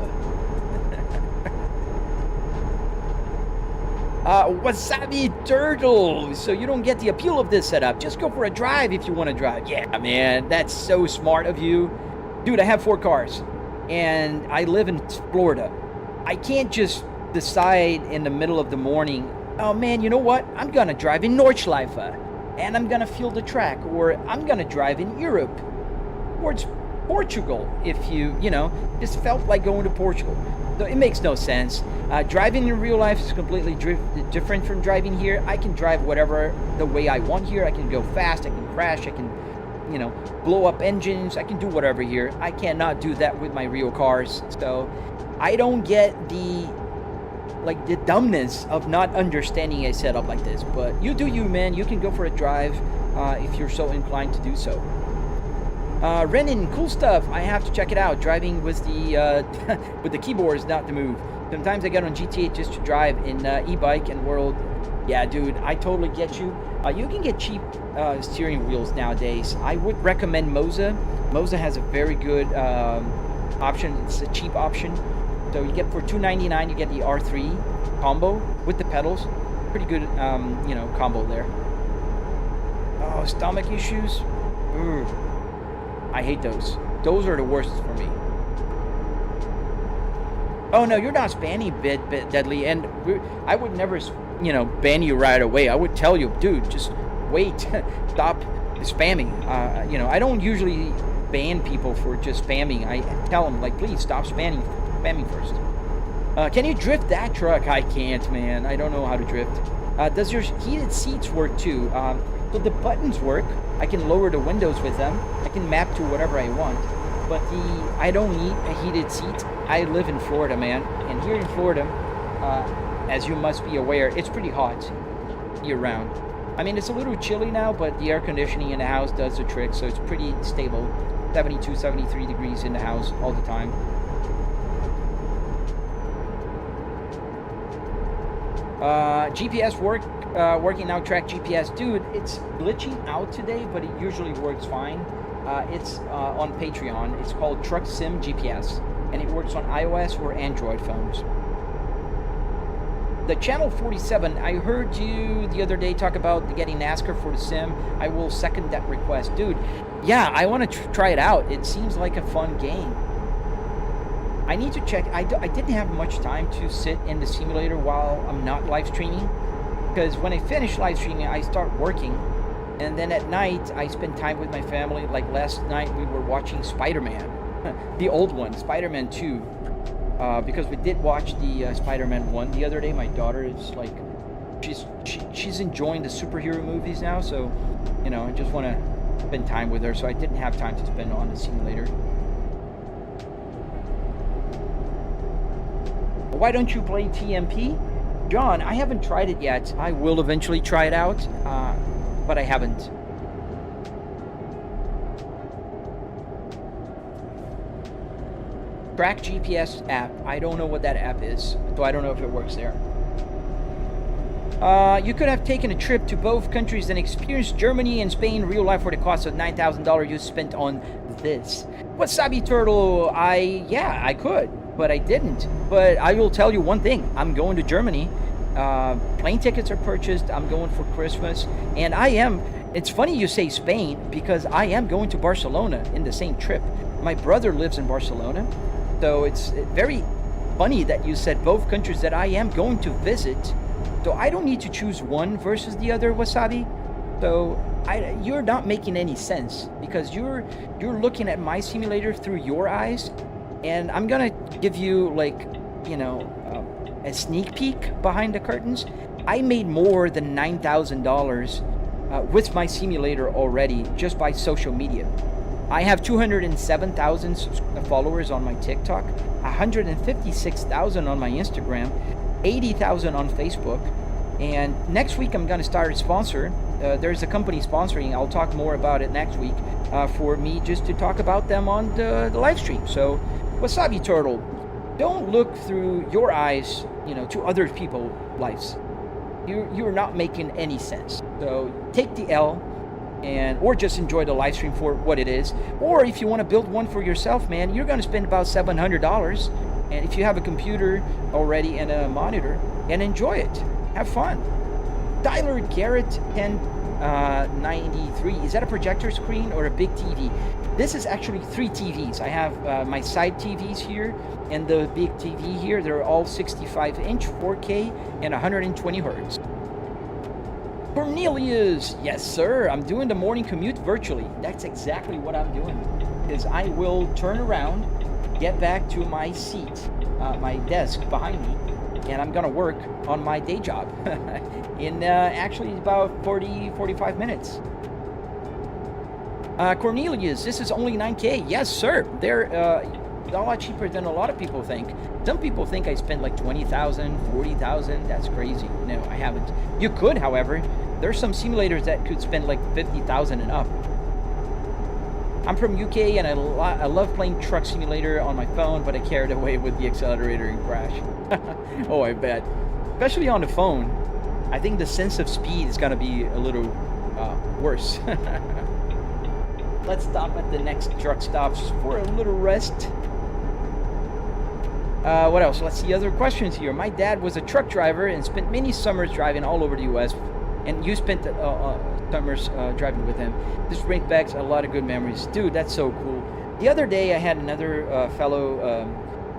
Wasabi Turtle. So you don't get the appeal of this setup. Just go for a drive if you want to drive. Yeah, man, that's so smart of you. Dude, I have 4 cars, and I live in Florida. I can't just decide in the middle of the morning, oh man, you know what? I'm going to drive in Nordschleife, and I'm going to feel the track, or I'm going to drive in Europe, towards Portugal, if you know, just felt like going to Portugal. So it makes no sense. Driving in real life is completely different from driving here. I can drive whatever the way I want here. I can go fast, I can crash, I can, you know, blow up engines. I can do whatever here. I cannot do that with my real cars. So I don't get the dumbness of not understanding a setup like this. But you do you, man. You can go for a drive if you're so inclined to do so. Renin, cool stuff. I have to check it out. Driving with the with the keyboard is not the move. Sometimes I get on GTA just to drive in e-bike and World. Yeah, dude, I totally get you. You can get cheap steering wheels nowadays. I would recommend Moza. Moza has a very good option. It's a cheap option. So you get for $299, you get the R3 combo with the pedals. Pretty good, you know, combo there. Oh, stomach issues. Ooh, I hate those. Those are the worst for me. Oh no, you're not spanning bit deadly, and I would never, ban you right away. I would tell you, dude, just wait, stop spamming. I don't usually ban people for just spamming. I tell them like, please stop spamming first. Can you drift that truck? I can't, man. I don't know how to drift. Does your heated seats work too? So the buttons work. I can lower the windows with them. I can map to whatever I want. But I don't need a heated seat. I live in Florida, man. And here in Florida, as you must be aware, it's pretty hot year-round. I mean, it's a little chilly now, but the air conditioning in the house does the trick, so it's pretty stable. 72, 73 degrees in the house all the time. GPS working now, track GPS. Dude, it's glitching out today, but it usually works fine. It's on Patreon. It's called Truck Sim GPS, and it works on iOS or Android phones. The Channel 47, I heard you the other day talk about getting NASCAR for the sim. I will second that request. Dude, yeah, I want to try it out. It seems like a fun game. I need to check. I didn't have much time to sit in the simulator while I'm not live streaming, because when I finish live streaming, I start working, and then at night I spend time with my family. Like last night, we were watching Spider-Man, the old one, Spider-Man 2, because we did watch the Spider-Man 1 the other day. My daughter is like, she's enjoying the superhero movies now, so I just want to spend time with her. So I didn't have time to spend on the simulator. Why don't you play TMP? John, I haven't tried it yet. I will eventually try it out, but I haven't. Track GPS app. I don't know what that app is, so I don't know if it works there. You could have taken a trip to both countries and experienced Germany and Spain real life for the cost of $9,000 you spent on this. Wasabi Turtle, I could, but I didn't. But I will tell you one thing. I'm going to Germany. Plane tickets are purchased. I'm going for Christmas. And it's funny you say Spain, because I am going to Barcelona in the same trip. My brother lives in Barcelona. So it's very funny that you said both countries that I am going to visit. So I don't need to choose one versus the other, Wasabi. So you're not making any sense, because you're looking at my simulator through your eyes, and I'm gonna give you a sneak peek behind the curtains. I made more than $9,000 with my simulator already, just by social media. I have 207,000 followers on my TikTok, 156,000 on my Instagram, 80,000 on Facebook. And next week I'm going to start a sponsor. There's a company sponsoring. I'll talk more about it next week for me, just to talk about them on the live stream. So, Wasabi Turtle, don't look through your eyes, to other people's lives. You're not making any sense. So take the L, or just enjoy the live stream for what it is. Or if you want to build one for yourself, man, you're going to spend about $700. And if you have a computer already and a monitor, and enjoy it. Have fun. Tyler Garrett 1093. Is that a projector screen or a big TV? This is actually 3 TVs. I have my side TVs here and the big TV here. They're all 65-inch, 4K, and 120 hertz. Cornelius, yes sir, I'm doing the morning commute virtually. That's exactly what I'm doing. Is I will turn around, get back to my seat, my desk behind me, and I'm gonna work on my day job in actually about 45 minutes. Cornelius, this is only 9K. Yes, sir. They're a lot cheaper than a lot of people think. Some people think I spent like 20,000, 40,000. That's crazy. No, I haven't. You could, however. There's some simulators that could spend like 50,000 and up. I'm from UK, and I love playing Truck Simulator on my phone, but I carried away with the accelerator and crash. Oh, I bet. Especially on the phone. I think the sense of speed is going to be a little worse. Let's stop at the next truck stops for a little rest. What else? Let's see other questions here. My dad was a truck driver and spent many summers driving all over the U.S. and you spent summers driving with him. This brings back a lot of good memories. Dude, that's so cool. The other day, I had another fellow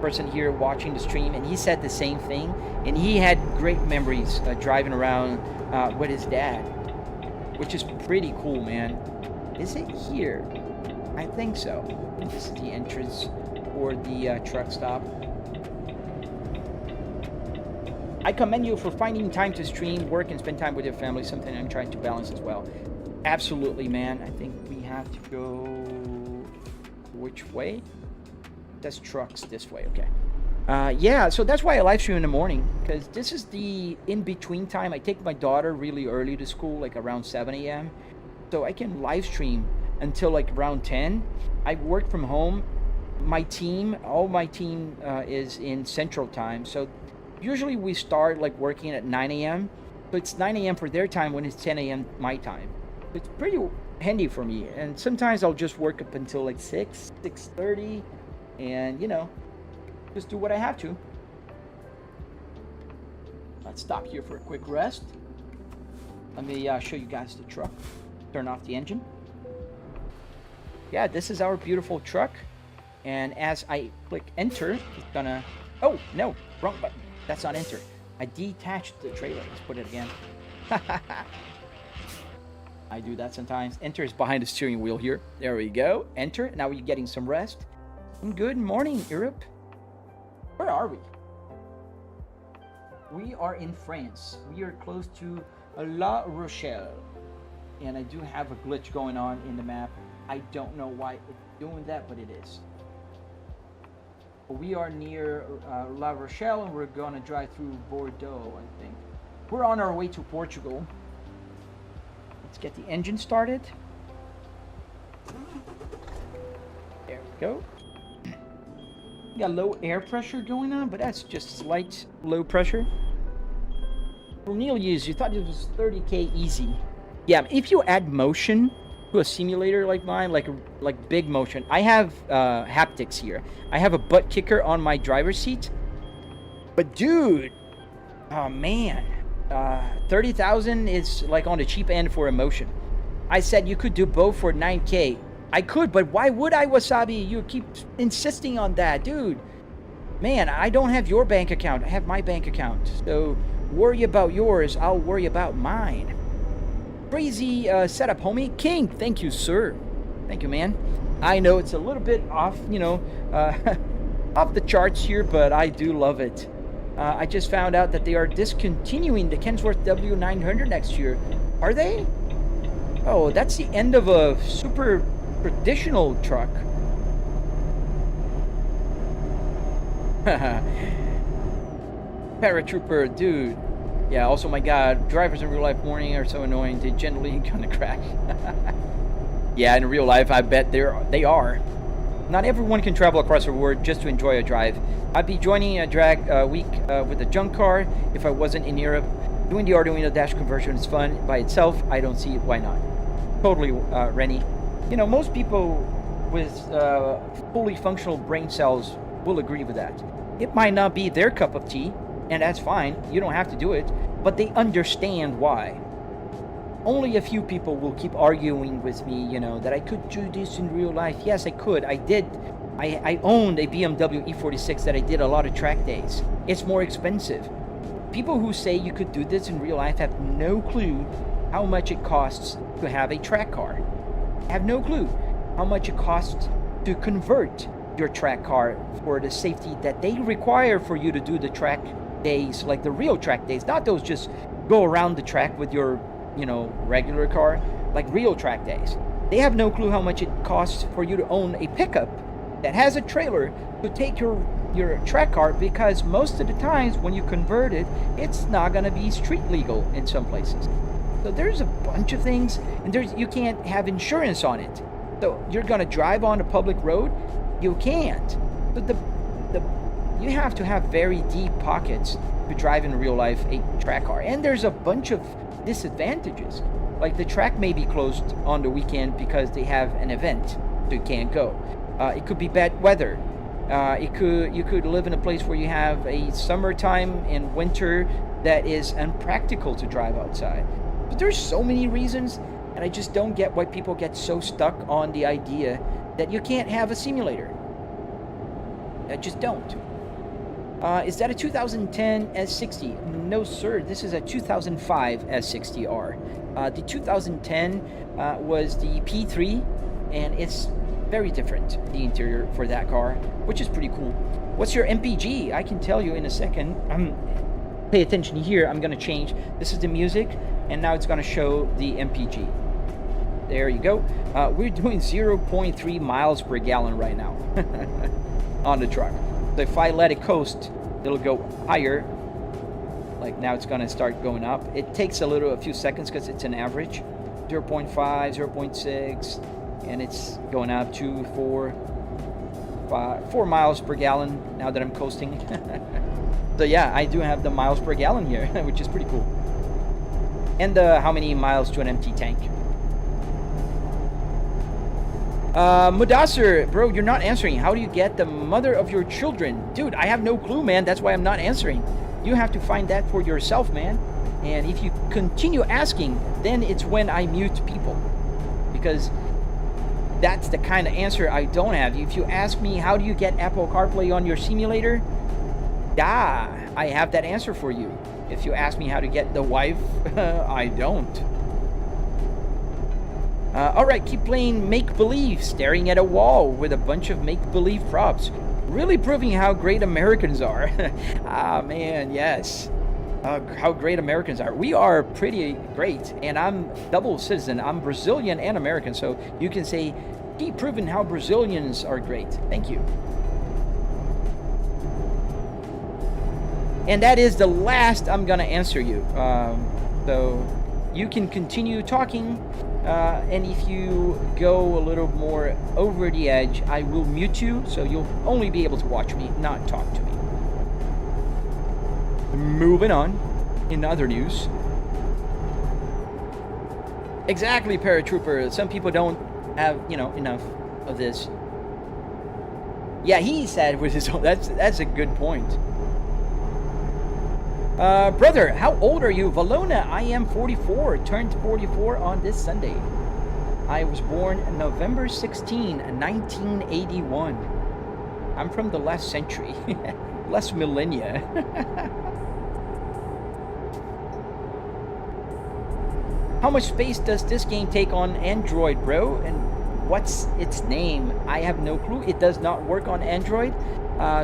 person here watching the stream, and he said the same thing, and he had great memories driving around with his dad, which is pretty cool, man. Is it here? I think so. This is the entrance for the truck stop. I commend you for finding time to stream, work, and spend time with your family, something I'm trying to balance as well. Absolutely, man. I think we have to go... which way? That's trucks this way, okay. Yeah, so that's why I live stream in the morning, because this is the in-between time. I take my daughter really early to school, like around 7 a.m. So I can live stream until like around 10. I work from home. My team, all my team is in Central Time. So usually we start like working at 9 a.m. So it's 9 a.m. for their time when it's 10 a.m. my time. It's pretty handy for me. And sometimes I'll just work up until like 6:30. And, you know, just do what I have to. Let's stop here for a quick rest. Let me show you guys the truck. Turn off the engine. Yeah, this is our beautiful truck. And as I click enter, it's gonna... Oh, no, wrong button. That's not enter. I detached the trailer. Let's put it again. I do that sometimes. Enter is behind the steering wheel here. There we go. Enter. Now we're getting some rest. And good morning, Europe. Where are we? We are in France. We are close to La Rochelle. And I do have a glitch going on in the map. I don't know why it's doing that, but it is. We are near La Rochelle, and we're going to drive through Bordeaux, I think. We're on our way to Portugal. Let's get the engine started. There we go. Got low air pressure going on, but that's just slight low pressure. Cornelius, you thought it was 30K easy. Yeah, if you add motion to a simulator like mine, like big motion, I have haptics here. I have a butt kicker on my driver's seat. But dude, oh man, 30,000 is like on the cheap end for emotion. I said you could do both for 9K. I could, but why would I, Wasabi? You keep insisting on that, dude. Man, I don't have your bank account. I have my bank account. So worry about yours. I'll worry about mine. Crazy setup, homie. King, thank you, sir. Thank you, man. I know it's a little bit off, you know, off the charts here, but I do love it. I just found out that they are discontinuing the Kensworth W900 next year. Are they? Oh, that's the end of a super traditional truck. Paratrooper, dude. Yeah, also, my God, drivers in real life morning are so annoying. They generally gonna crash. Yeah, in real life, I bet they are. Not everyone can travel across the world just to enjoy a drive. I'd be joining a drag week with a Junkyard if I wasn't in Europe. Doing the Arduino dash conversion is fun by itself. I don't see why not. Totally, Rennie. You know, most people with fully functional brain cells will agree with that. It might not be their cup of tea, and that's fine. You don't have to do it, but they understand why. Only a few people will keep arguing with me, you know, that I could do this in real life. Yes, I could. I did. I owned a BMW E46 that I did a lot of track days. It's more expensive. People who say you could do this in real life have no clue how much it costs to have a track car. Have no clue how much it costs to convert your track car for the safety that they require for you to do the track days, like the real track days, not those just go around the track with your, you know, regular car, like real track days. They have no clue how much it costs for you to own a pickup that has a trailer to take your track car, because most of the times when you convert it, it's not going to be street legal in some places. So there's a bunch of things, and you can't have insurance on it. So you're going to drive on a public road, you can't. But you have to have very deep pockets to drive in real life a track car. And there's a bunch of disadvantages. Like the track may be closed on the weekend because they have an event, so you can't go. It could be bad weather. You could live in a place where you have a summertime and winter that is impractical to drive outside. But there's so many reasons, and I just don't get why people get so stuck on the idea that you can't have a simulator. I just don't. Is that a 2010 S60? No, sir. This is a 2005 S60R. The 2010 was the P3, and it's very different, the interior for that car, which is pretty cool. What's your MPG? I can tell you in a second. Pay attention here. I'm going to change. This is the music, and now it's going to show the MPG. There you go. We're doing 0.3 miles per gallon right now on the truck. So if I let it coast, it'll go higher. Like now it's going to start going up. It takes a few seconds because it's an average. 0.5, 0.6, and it's going up to 4 miles per gallon now that I'm coasting. So yeah, I do have the miles per gallon here, which is pretty cool. And how many miles to an empty tank. Mudassir, bro, you're not answering. How do you get the mother of your children? Dude, I have no clue, man. That's why I'm not answering. You have to find that for yourself, man. And if you continue asking, then it's when I mute people. Because that's the kind of answer I don't have. If you ask me, how do you get Apple CarPlay on your simulator? I have that answer for you. If you ask me how to get the wife, I don't. Alright, keep playing make-believe, staring at a wall with a bunch of make-believe props. Really proving how great Americans are. Ah, man, yes. How great Americans are. We are pretty great, and I'm double citizen. I'm Brazilian and American, so you can say, keep proving how Brazilians are great. Thank you. And that is the last I'm going to answer you. So you can continue talking, and if you go a little more over the edge, I will mute you, so you'll only be able to watch me, not talk to me. Moving on, in other news. Exactly, paratrooper. Some people don't have, enough of this. Yeah, he said with his own. That's a good point. Brother, how old are you? Valona, I am 44. Turned 44 on this Sunday. I was born November 16, 1981. I'm from the last century. Last millennia. How much space does this game take on Android, bro? And what's its name? I have no clue. It does not work on Android,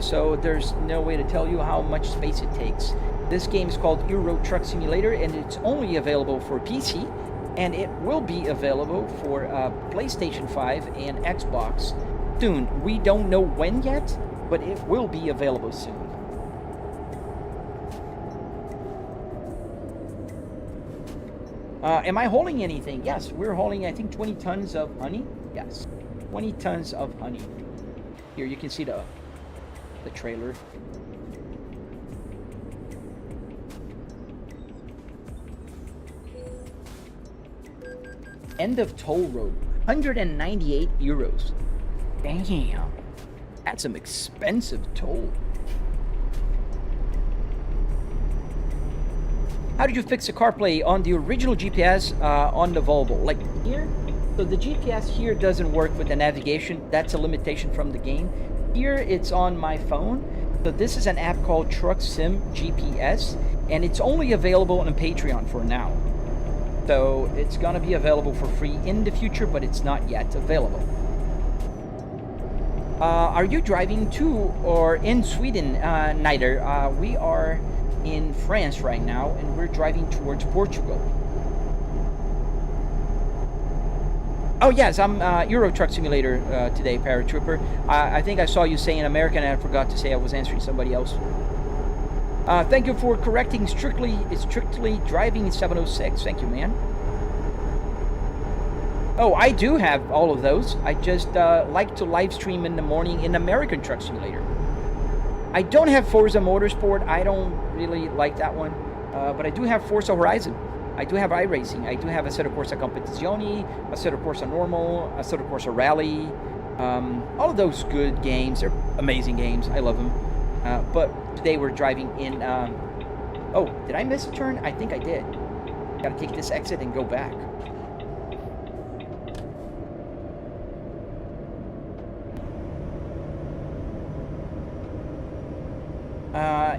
so there's no way to tell you how much space it takes. This game is called Euro Truck Simulator, and it's only available for PC, and it will be available for PlayStation 5 and Xbox soon. We don't know when yet, but it will be available soon. Am I hauling anything? Yes, we're hauling, I think, 20 tons of honey. Yes, 20 tons of honey. Here, you can see the trailer. End of toll road, 198 euros. Damn, that's some expensive toll. How did you fix the CarPlay on the original GPS on the Volvo? Like here, so the GPS here doesn't work with the navigation. That's a limitation from the game. Here, it's on my phone. So this is an app called Truck Sim GPS, and it's only available on Patreon for now. So it's gonna be available for free in the future, but it's not yet available. Are you driving to or in Sweden? Neither. We are in France right now, and we're driving towards Portugal. Oh yes, I'm Euro Truck Simulator today, Paratrooper. I think I saw you saying American, and I forgot to say I was answering somebody else. Thank you for correcting strictly driving 706. Thank you, man. Oh, I do have all of those. I just like to live stream in the morning in American Truck Simulator. I don't have Forza Motorsport. I don't really like that one. But I do have Forza Horizon. I do have iRacing. I do have Assetto Corsa Competizione, Assetto Corsa Normal, Assetto Corsa Rally. All of those good games. They're amazing games. I love them. But today we're driving in... oh, did I miss a turn? I think I did. Gotta take this exit and go back.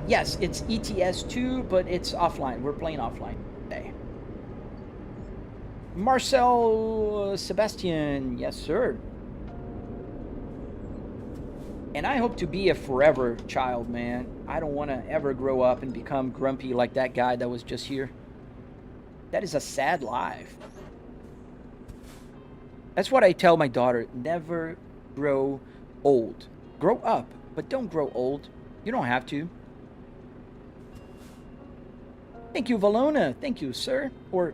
Yes, it's ETS2, but it's offline. We're playing offline today. Marcel Sebastian, yes, sir. And I hope to be a forever child, man. I don't want to ever grow up and become grumpy like that guy that was just here. That is a sad life. That's what I tell my daughter. Never grow old. Grow up, but don't grow old. You don't have to. Thank you, Valona. Thank you, sir. Or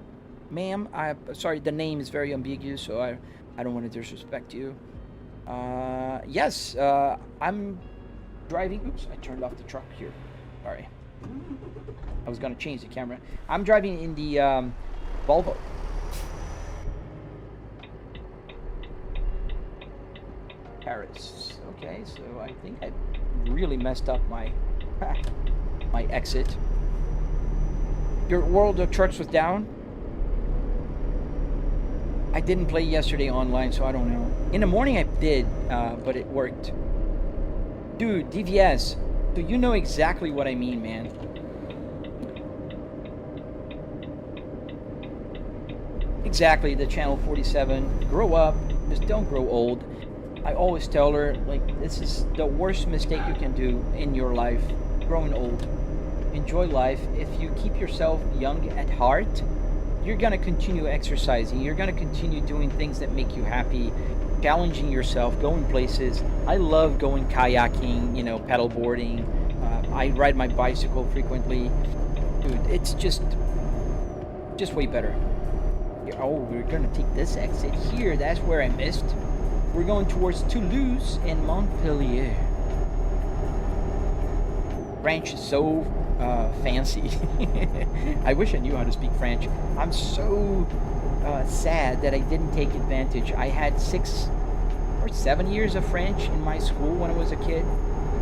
ma'am. Sorry, the name is very ambiguous, so I don't want to disrespect you. Yes, I'm driving. Oops, I turned off the truck here. Sorry. I was going to change the camera. I'm driving in the Volvo. Paris. Okay, so I think I really messed up my my exit. Your World of Trucks was down? I didn't play yesterday online, so I don't know. In the morning I did, but it worked. Dude, DVS. So you know exactly what I mean, man. Exactly, the channel 47. Grow up. Just don't grow old. I always tell her, like, this is the worst mistake you can do in your life. Growing old. Enjoy life. If you keep yourself young at heart, you're going to continue exercising. You're going to continue doing things that make you happy, challenging yourself, going places. I love going kayaking, you know, paddle boarding. I ride my bicycle frequently. Dude, it's just way better. Oh, we're going to take this exit here. That's where I missed. We're going towards Toulouse and Montpellier. French is so fancy. I wish I knew how to speak French. I'm so sad that I didn't take advantage. I had 6 or 7 years of French in my school when I was a kid,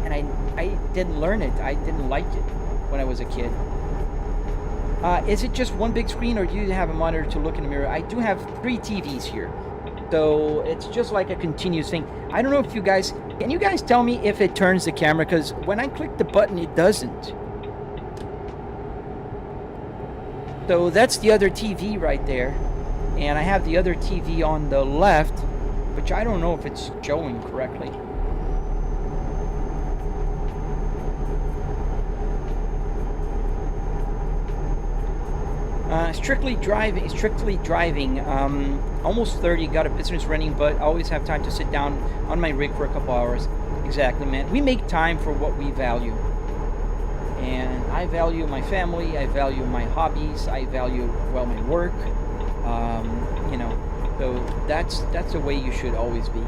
and I didn't learn it. I didn't like it when I was a kid. Is it just one big screen, or do you have a monitor to look in the mirror? I do have 3 TVs here, so it's just like a continuous thing. I don't know if you guys, can you guys tell me if it turns the camera? Because when I click the button, it doesn't. So that's the other TV right there, and I have the other TV on the left, which I don't know if it's showing correctly. Strictly driving, almost 30, got a business running, but I always have time to sit down on my rig for a couple hours. Exactly, man. We make time for what we value. And I value my family, I value my hobbies, I value, well, my work. You know, so that's the way you should always be.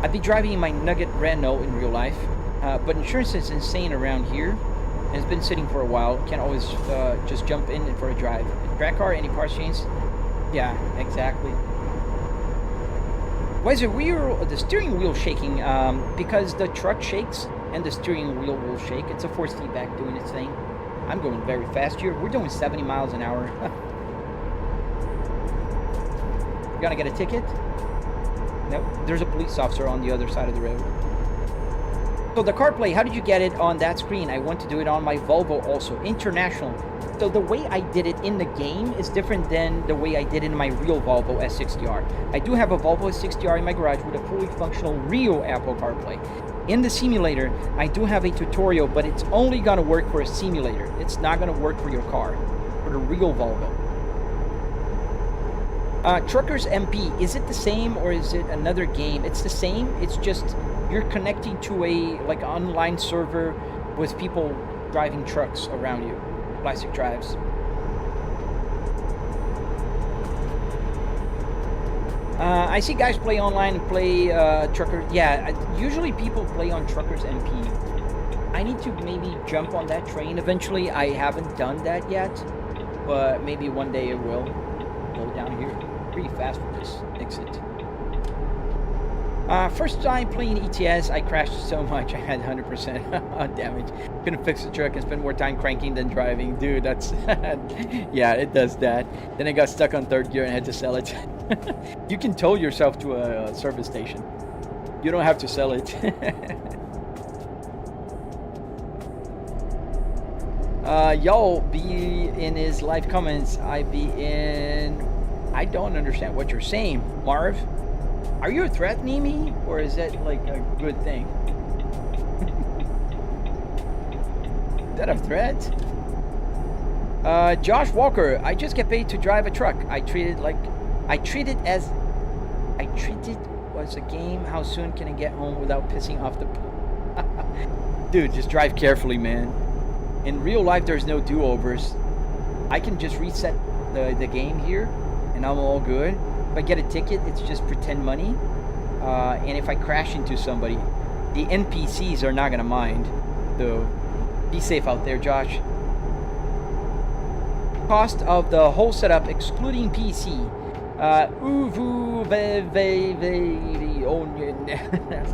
I'd be driving my Nugget Renault in real life, but insurance is insane around here. And it's been sitting for a while. Can't always just jump in for a drive. Track car, any parts change? Yeah, exactly. Why is the steering wheel shaking? Because the truck shakes and the steering wheel will shake. It's a force feedback doing its thing. I'm going very fast here. We're doing 70 miles an hour. You gonna get a ticket? Nope. There's a police officer on the other side of the road. So the CarPlay, how did you get it on that screen? I want to do it on my Volvo also, international. So the way I did it in the game is different than the way I did it in my real Volvo S60R. I do have a Volvo S60R in my garage with a fully functional real Apple CarPlay. In the simulator, I do have a tutorial, but it's only gonna work for a simulator. It's not gonna work for your car, for the real Volvo. Truckers MP, is it the same or is it another game? It's the same, it's just you're connecting to a like online server with people driving trucks around you. Plastic drives. I see guys play online and play Trucker. Yeah, usually people play on Truckers MP. I need to maybe jump on that train eventually. I haven't done that yet, but maybe one day it will. Go down here pretty fast for this exit. First time playing ETS, I crashed so much I had 100% damage. Couldn't fix the truck and spend more time cranking than driving. Dude, that's... yeah, it does that. Then I got stuck on third gear and had to sell it. You can tow yourself to a service station. You don't have to sell it. Y'all be in his live comments. I don't understand what you're saying, Marv. Are you threatening me, or is that like a good thing? Is that a threat? Josh Walker, I just get paid to drive a truck. I treat it was a game. How soon can I get home without pissing off the dude? Just drive carefully, man. In real life, there's no do-overs. I can just reset the game here, and I'm all good. If I get a ticket, it's just pretend money. And if I crash into somebody, the NPCs are not gonna mind. So be safe out there, Josh. Cost of the whole setup, excluding PC. That's a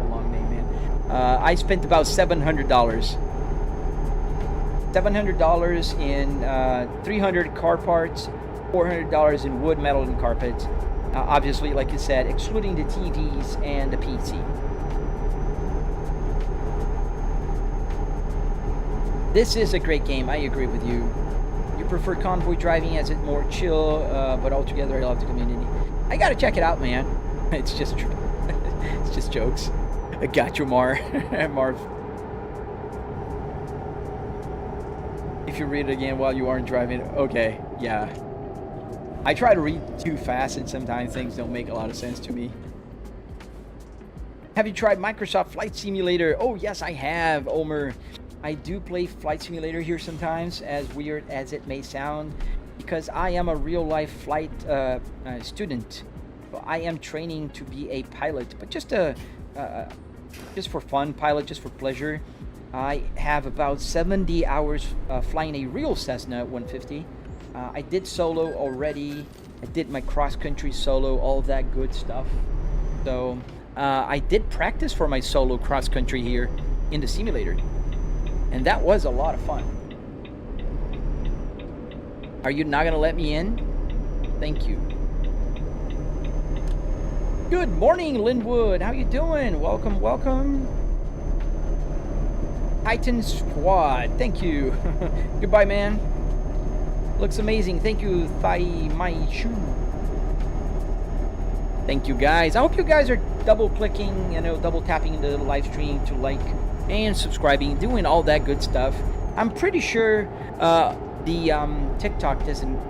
long name, man. I spent about $700. $700 in 300 car parts, $400 in wood, metal, and carpet. Obviously, like you said, excluding the TVs and the PC. This is a great game. I agree with you. You prefer convoy driving as it more chill, but altogether I love the community. I gotta check it out, man. It's just it's just jokes. I got you, Marv. If you read it again while you aren't driving, okay, yeah. I try to read too fast, and sometimes things don't make a lot of sense to me. Have you tried Microsoft Flight Simulator? Oh, yes, I have, Omer. I do play Flight Simulator here sometimes, as weird as it may sound, because I am a real-life flight student. I am training to be a pilot, but just for fun, pilot, just for pleasure. I have about 70 hours flying a real Cessna 150. I did solo already. I did my cross-country solo, all that good stuff. So I did practice for my solo cross-country here in the simulator. And that was a lot of fun. Are you not going to let me in? Thank you. Good morning, Linwood. How you doing? Welcome, welcome. Titan Squad. Thank you. Goodbye, man. Looks amazing. Thank you, Thai Mai Shu. Thank you, guys. I hope you guys are double-clicking, double tapping the live stream to like and subscribing, doing all that good stuff. I'm pretty sure the TikTok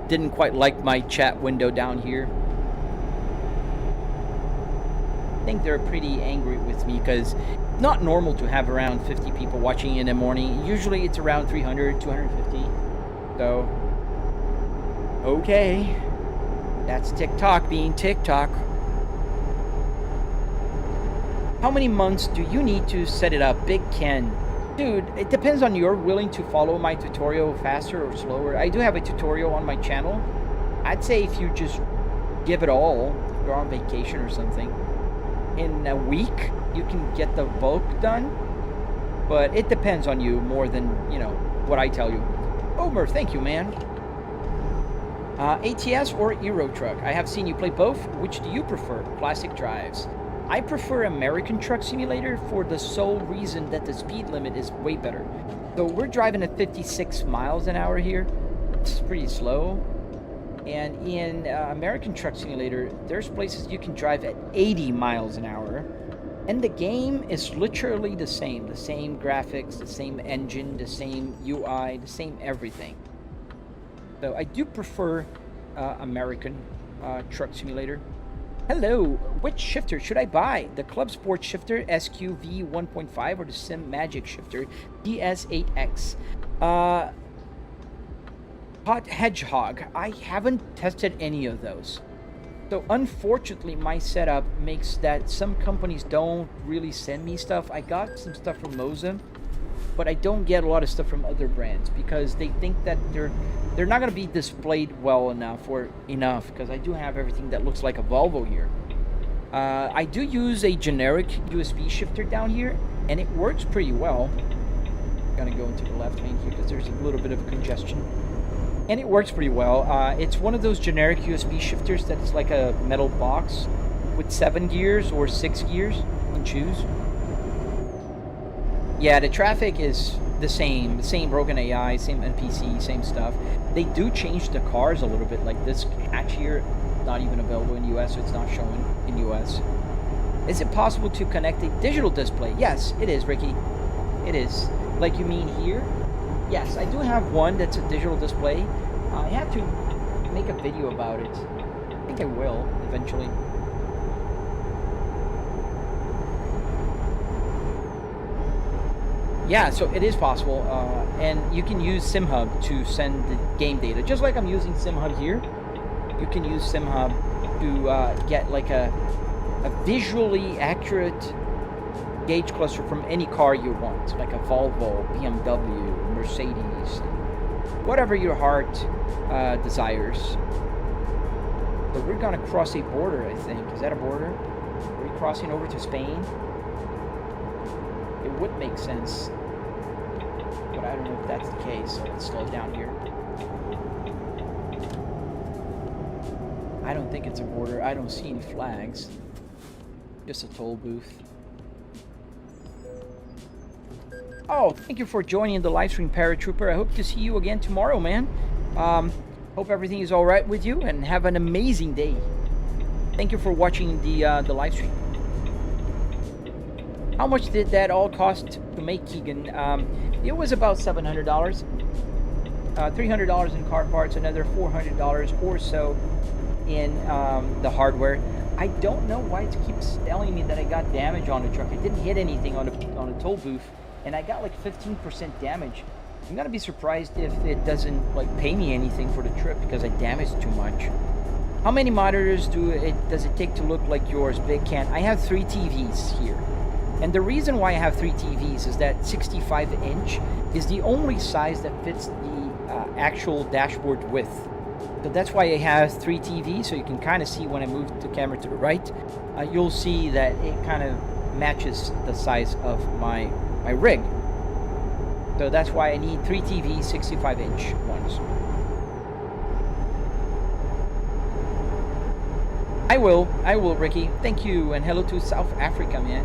didn't quite like my chat window down here. I think they're pretty angry with me because it's not normal to have around 50 people watching in the morning. Usually it's around 300, 250. So, okay. That's TikTok being TikTok. How many months do you need to set it up, Big Ken? Dude, it depends on you're willing to follow my tutorial faster or slower. I do have a tutorial on my channel. I'd say if you just give it all, if you're on vacation or something, in a week you can get the bulk done. But it depends on you more than, what I tell you. Omer, thank you, man. ATS or Euro Truck? I have seen you play both. Which do you prefer? Classic drives. I prefer American Truck Simulator for the sole reason that the speed limit is way better. So we're driving at 56 miles an hour here. It's pretty slow. And in American Truck Simulator, there's places you can drive at 80 miles an hour. And the game is literally the same. The same graphics, the same engine, the same UI, the same everything. So I do prefer American Truck Simulator. Hello, which shifter should I buy? The Club Sport shifter SQV 1.5 or the Sim Magic shifter DS8X? Hot Hedgehog. I haven't tested any of those. So unfortunately, my setup makes that some companies don't really send me stuff. I got some stuff from Moza, but I don't get a lot of stuff from other brands because they think that they're not going to be displayed well enough because I do have everything that looks like a Volvo here. I do use a generic USB shifter down here, and it works pretty well. Gonna go into the left lane here because there's a little bit of congestion. And it works pretty well. It's one of those generic USB shifters that's like a metal box with 7 gears or 6 gears. You can choose. Yeah, the traffic is the same broken AI, same NPC, same stuff. They do change the cars a little bit. Like this hatch here, not even available in US, so it's not showing in US. Is it possible to connect a digital display? Yes, it is, Ricky. It is. Like you mean here? Yes, I do have one that's a digital display. I have to make a video about it. I think I will eventually. Yeah, so it is possible, and you can use SimHub to send the game data. Just like I'm using SimHub here, you can use SimHub to get like a visually accurate gauge cluster from any car you want, like a Volvo, BMW, Mercedes, whatever your heart desires. But we're gonna cross a border, I think. Is that a border? Are we crossing over to Spain? It would make sense, but I don't know if that's the case, so let's slow down here. I don't think it's a border. I don't see any flags. Just a toll booth. Oh, thank you for joining the live stream, Paratrooper. I hope to see you again tomorrow, man. Hope everything is all right with you, and have an amazing day. Thank you for watching the live stream. How much did that all cost to make, Keegan? It was about $700. $300 in car parts, another $400 or so in the hardware. I don't know why it keeps telling me that I got damage on the truck. I didn't hit anything on a toll booth, and I got like 15% damage. I'm gonna be surprised if it doesn't like pay me anything for the trip because I damaged too much. How many monitors does it take to look like yours, Big Can? I have 3 TVs here. And the reason why I have 3 TVs is that 65-inch is the only size that fits the actual dashboard width. So that's why I have 3 TVs, so you can kind of see when I move the camera to the right, you'll see that it kind of matches the size of my rig. So that's why I need 3 TVs, 65-inch ones. I will, Ricky. Thank you, and hello to South Africa, man.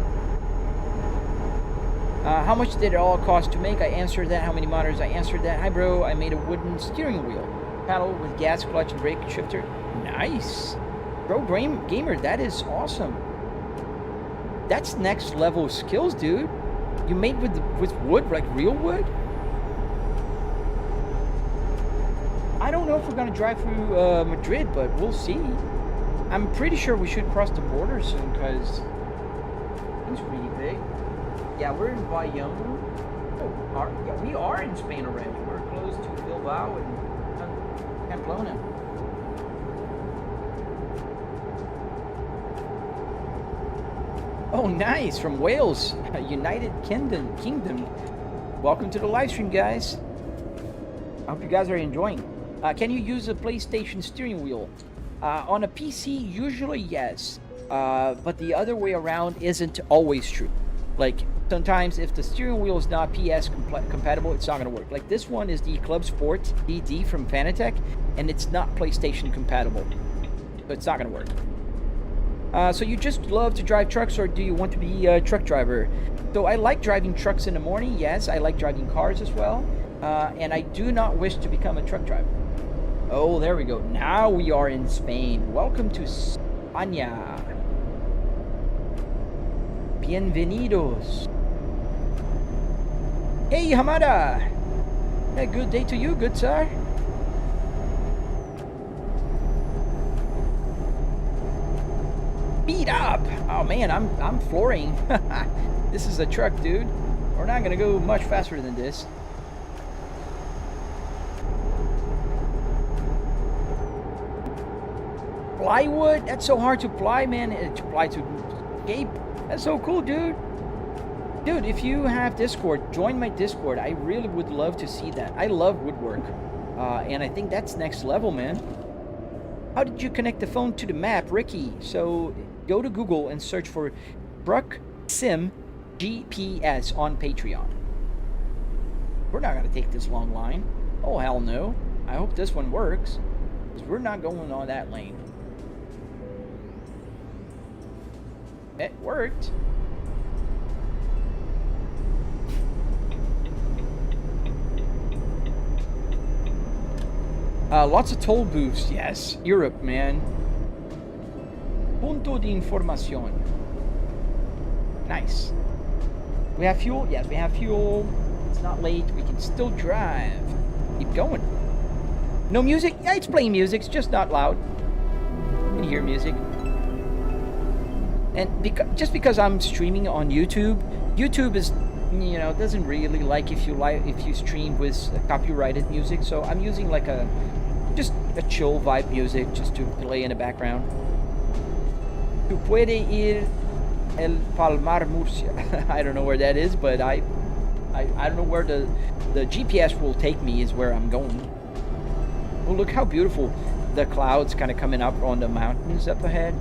How much did it all cost to make? I answered that. How many monitors? I answered that. Hi, bro. I made a wooden steering wheel paddle with gas, clutch, and brake shifter. Nice. Bro, Gamer, that is awesome. That's next level skills, dude. You made with wood, like real wood? I don't know if we're going to drive through Madrid, but we'll see. I'm pretty sure we should cross the border soon, because it's really big. Yeah, we're in Bayonne. Oh, yeah, we are in Spain already. We're close to Bilbao and Pamplona. Oh, nice. From Wales, United Kingdom. Welcome to the live stream, guys. I hope you guys are enjoying. Can you use a PlayStation steering wheel? On a PC, usually yes. But the other way around isn't always true. Like, sometimes if the steering wheel is not PS compatible, it's not going to work. Like, this one is the Club Sport DD from Fanatec, and it's not PlayStation compatible. So it's not going to work. So you just love to drive trucks, or do you want to be a truck driver? So I like driving trucks in the morning, yes. I like driving cars as well. And I do not wish to become a truck driver. Oh, there we go. Now we are in Spain. Welcome to España. Bienvenidos. Hey, Hamada. A good day to you, good sir. Beat up. Oh man, I'm flooring. This is a truck, dude. We're not gonna go much faster than this. Plywood? That's so hard to ply, man. To ply to escape. That's so cool, dude. Dude, if you have Discord, join my Discord. I really would love to see that. I love woodwork. And I think that's next level, man. How did you connect the phone to the map, Ricky? So go to Google and search for 'Bruck Sim GPS on Patreon. We're not gonna take this long line. Oh, hell no. I hope this one works, because we're not going on that lane. It worked. Lots of toll booths, yes. Europe, man. Punto de información. Nice. We have fuel? Yes, we have fuel. It's not late. We can still drive. Keep going. No music? Yeah, it's playing music. It's just not loud. You can hear music. And just because I'm streaming on YouTube, YouTube is, you know, doesn't really like if you stream with copyrighted music. So I'm using like just a chill vibe music just to play in the background. Tu puede ir el Palmar Murcia. I don't know where that is, but I don't know where the GPS will take me is where I'm going. Oh, look how beautiful the clouds kind of coming up on the mountains up ahead.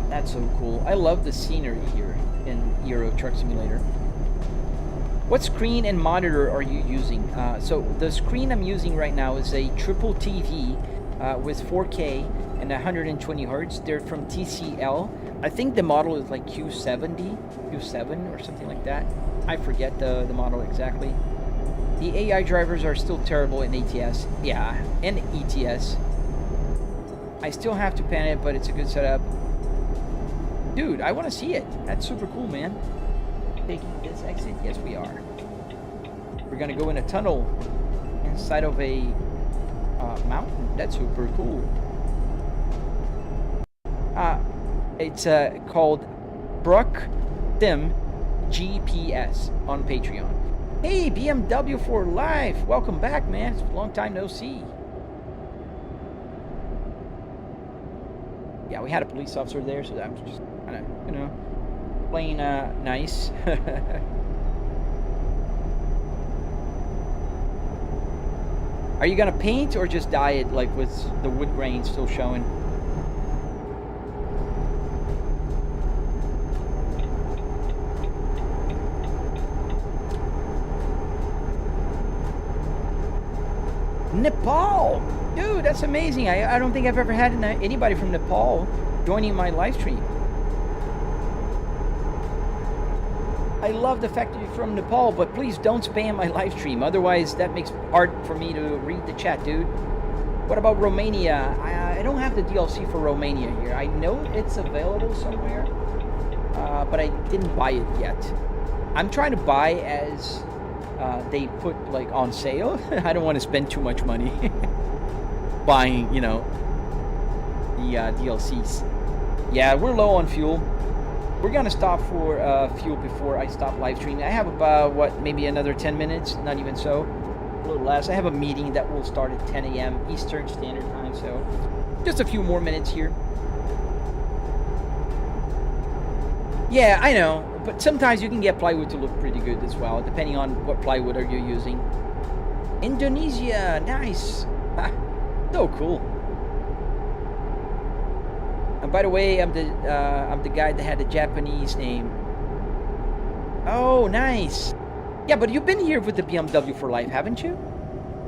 That's so cool. I love the scenery here in Euro Truck Simulator. What screen and monitor are you using? So the screen I'm using right now is a triple TV with 4K and 120 Hertz. They're from TCL. I think the model is like Q7 or something like that. I forget the model exactly. The AI drivers are still terrible in ATS. Yeah, and ETS. I still have to pan it, but it's a good setup. Dude, I want to see it. That's super cool, man. Taking this exit? Yes, we are. We're going to go in a tunnel inside of a mountain. That's super cool. It's called Brook Sim GPS on Patreon. Hey, BMW for life. Welcome back, man. It's a long time no see. Yeah, we had a police officer there, so I'm just kind of, you know, playing nice. Are you gonna paint or just dye it, like with the wood grain still showing? Nepal! Dude, that's amazing. I don't think I've ever had anybody from Nepal joining my live stream. I love the fact that you're from Nepal, but please don't spam my live stream. Otherwise, that makes it hard for me to read the chat, dude. What about Romania? I don't have the DLC for Romania here. I know it's available somewhere, but I didn't buy it yet. I'm trying to buy as they put like on sale. I don't want to spend too much money buying, you know, the DLCs. Yeah, we're low on fuel. We're gonna stop for fuel before I stop live streaming. I have about, what, maybe another 10 minutes, not even so, a little less. I have a meeting that will start at 10 a.m. Eastern Standard Time, so just a few more minutes here. Yeah, I know, but sometimes you can get plywood to look pretty good as well, depending on what plywood are you using. Indonesia, nice. So cool. And by the way, I'm the guy that had the Japanese name. Oh, nice. Yeah, but you've been here with the BMW for life, haven't you?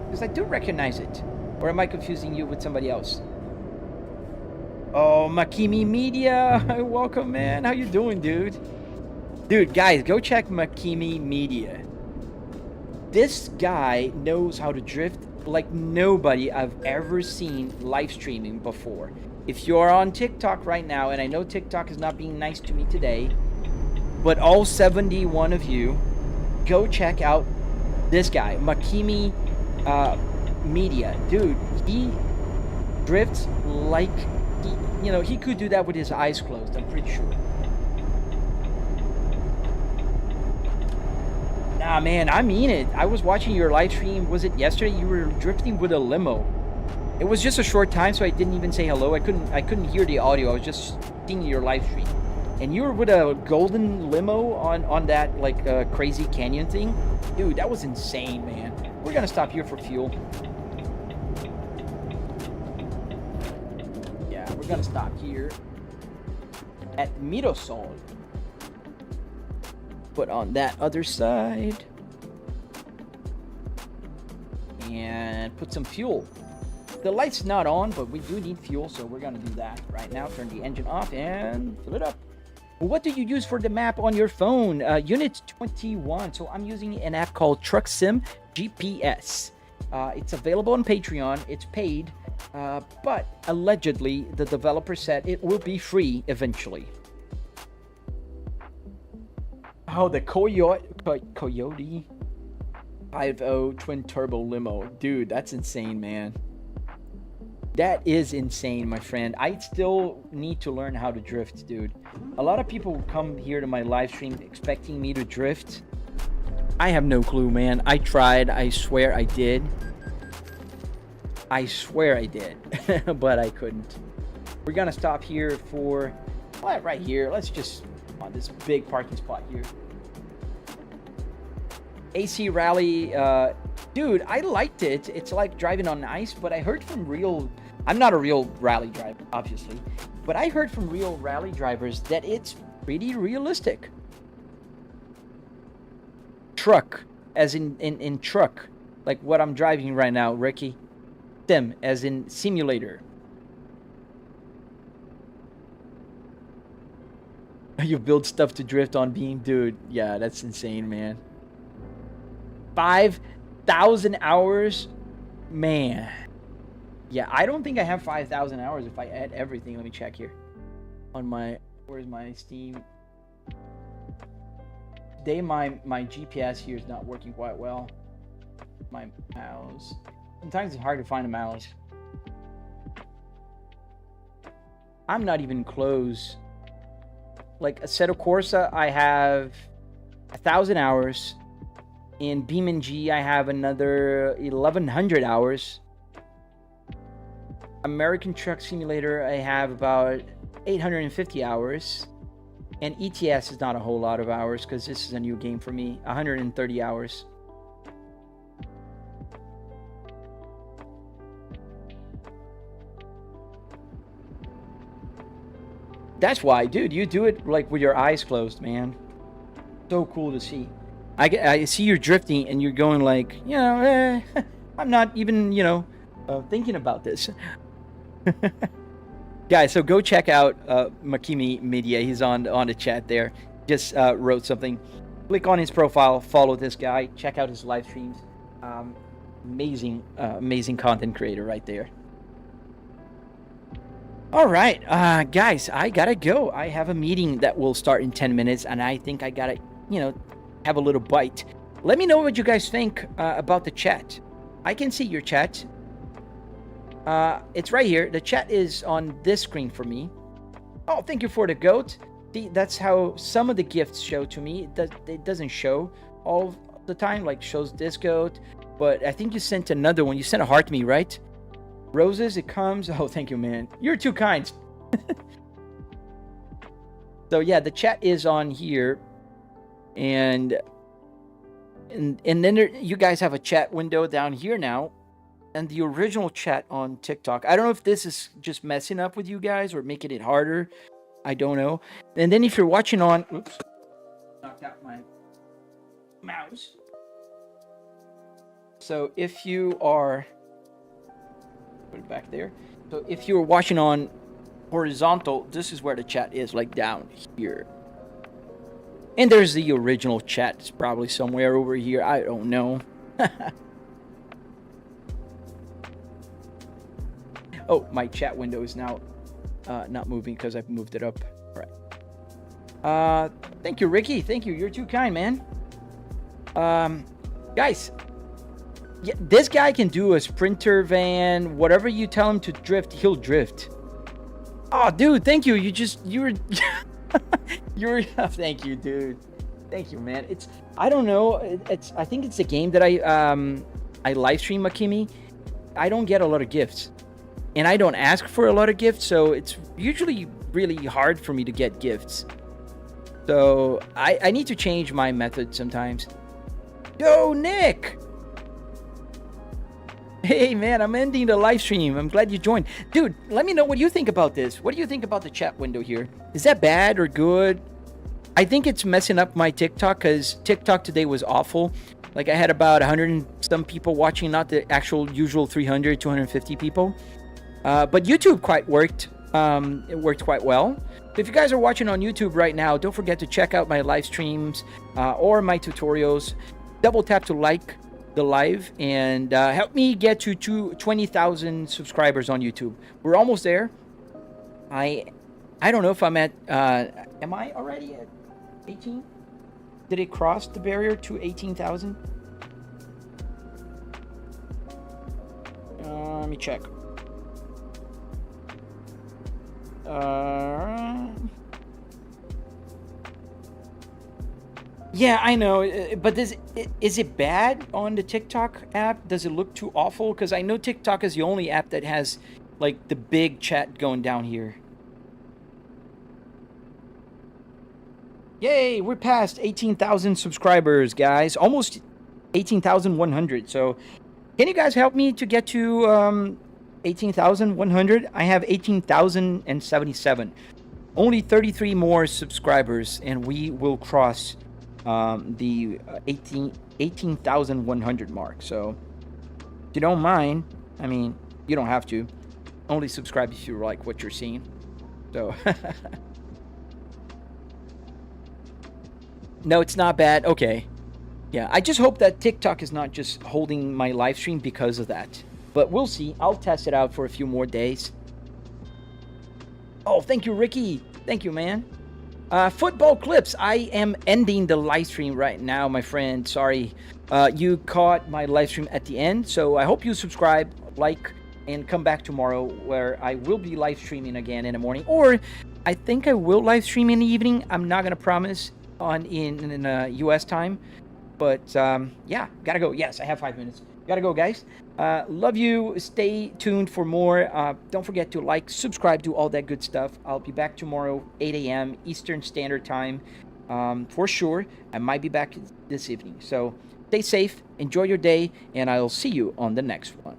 Because I do recognize it. Or am I confusing you with somebody else? Oh, Makimi Media. Welcome, man. How you doing, dude? Dude, guys, go check Makimi Media. This guy knows how to drift like nobody I've ever seen live streaming before. If you're on TikTok right now, and I know TikTok is not being nice to me today, but all 71 of you, go check out this guy, Makimi Media. Dude, he drifts like, he could do that with his eyes closed, I'm pretty sure. Nah, man, I mean it. I was watching your live stream, was it yesterday? You were drifting with a limo. It was just a short time, so I didn't even say hello. I couldn't hear the audio. I was just seeing your live stream. And you were with a golden limo on that, like, crazy canyon thing. Dude, that was insane, man. We're gonna stop here for fuel. Yeah, we're gonna stop here at Mirosol. put on that other side. And put some fuel. The light's not on, but we do need fuel, so we're gonna do that right now. Turn the engine off and fill it up. What do you use for the map on your phone? Unit 21. So I'm using an app called Truck Sim GPS. It's available on Patreon. It's paid, but allegedly the developer said it will be free eventually. Oh, the Coyote 5.0 twin turbo limo. Dude, that's insane, man. That is insane, my friend. I still need to learn how to drift, dude. A lot of people come here to my live stream expecting me to drift. I have no clue, man. I tried. I swear I did. I swear I did. But I couldn't. We're gonna stop here for... right here. Let's just... on this big parking spot here. AC Rally, dude, I liked it. It's like driving on ice, but I heard from real... I'm not a real rally driver, obviously, but I heard from real rally drivers that it's pretty realistic. Truck, as in truck, like what I'm driving right now, Ricky. Sim, as in simulator. You build stuff to drift on Beam, dude. Yeah, that's insane, man. 5,000 hours, man. Yeah, I don't think I have 5,000 hours if I add everything. Let me check here. On my, where's my Steam? Today my GPS here is not working quite well. My mouse. Sometimes it's hard to find a mouse. I'm not even close. Like Assetto Corsa, I have 1,000 hours. In BeamNG, I have another 1,100 hours. American Truck Simulator, I have about 850 hours. And ETS is not a whole lot of hours because this is a new game for me. 130 hours. That's why, dude, you do it like with your eyes closed, man. So cool to see. I see you're drifting and you're going like, you know, I'm not even, you know, thinking about this. Guys, so go check out Makimi Media. He's on the chat there. Just wrote something. Click on his profile. Follow this guy. Check out his live streams. Amazing content creator right there. All right, guys, I gotta go. I have a meeting that will start in 10 minutes, and I think I gotta, you know, have a little bite. Let me know what you guys think about the chat. I can see your chat. It's right here. The chat is on this screen for me. Oh, thank you for the goat. See, that's how some of the gifts show to me. It doesn't show all the time, like shows this goat. But I think you sent another one. You sent a heart to me, right? Roses, it comes. Oh, thank you, man. You're too kind. So yeah, the chat is on here. And then there, you guys have a chat window down here now. And the original chat on TikTok. I don't know if this is just messing up with you guys or making it harder. I don't know. And then if you're watching on... Oops. Knocked out my mouse. So if you are... Put it back there. So if you're watching on horizontal, this is where the chat is, like down here. And there's the original chat. It's probably somewhere over here. I don't know. Oh, my chat window is now not moving because I've moved it up. All right. Thank you, Ricky. Thank you. You're too kind, man. Guys, yeah, this guy can do a sprinter van. Whatever you tell him to drift, he'll drift. Oh, dude, thank you. You were thank you, dude. Thank you, man. I don't know. I think it's a game that I live stream, Makimi. I don't get a lot of gifts. And I don't ask for a lot of gifts, so it's usually really hard for me to get gifts. So I need to change my method sometimes. Yo, Nick! Hey, man, I'm ending the live stream. I'm glad you joined. Dude, let me know what you think about this. What do you think about the chat window here? Is that bad or good? I think it's messing up my TikTok because TikTok today was awful. Like I had about 100 and some people watching, not the actual usual 300, 250 people. But YouTube quite worked. It worked quite well. So if you guys are watching on YouTube right now, don't forget to check out my live streams or my tutorials. Double tap to like the live and help me get to 20,000 subscribers on YouTube. We're almost there. I don't know if I'm at. Am I already at 18? Did it cross the barrier to 18,000? Let me check. Yeah, I know, but is it bad on the TikTok app? Does it look too awful? Because I know TikTok is the only app that has like the big chat going down here. Yay, we're past 18,000 subscribers, guys. Almost 18,100. So, can you guys help me to get to 18,100? I have 18,077. Only 33 more subscribers, and we will cross the 18,100 mark. So, if you don't mind, I mean, you don't have to. Only subscribe if you like what you're seeing. So, no, it's not bad. Okay. Yeah, I just hope that TikTok is not just holding my live stream because of that. But we'll see. I'll test it out for a few more days. Oh, thank you, Ricky. Thank you, man. Football clips. I am ending the live stream right now, my friend. Sorry. You caught my live stream at the end. So I hope you subscribe, like, and come back tomorrow where I will be live streaming again in the morning. Or I think I will live stream in the evening. I'm not going to promise in US time. But yeah, gotta go. Yes, I have 5 minutes. Gotta go, guys. Love you. Stay tuned for more. Don't forget to like, subscribe, do all that good stuff. I'll be back tomorrow, 8 a.m. Eastern Standard Time. For sure. I might be back this evening. So stay safe, enjoy your day, and I'll see you on the next one.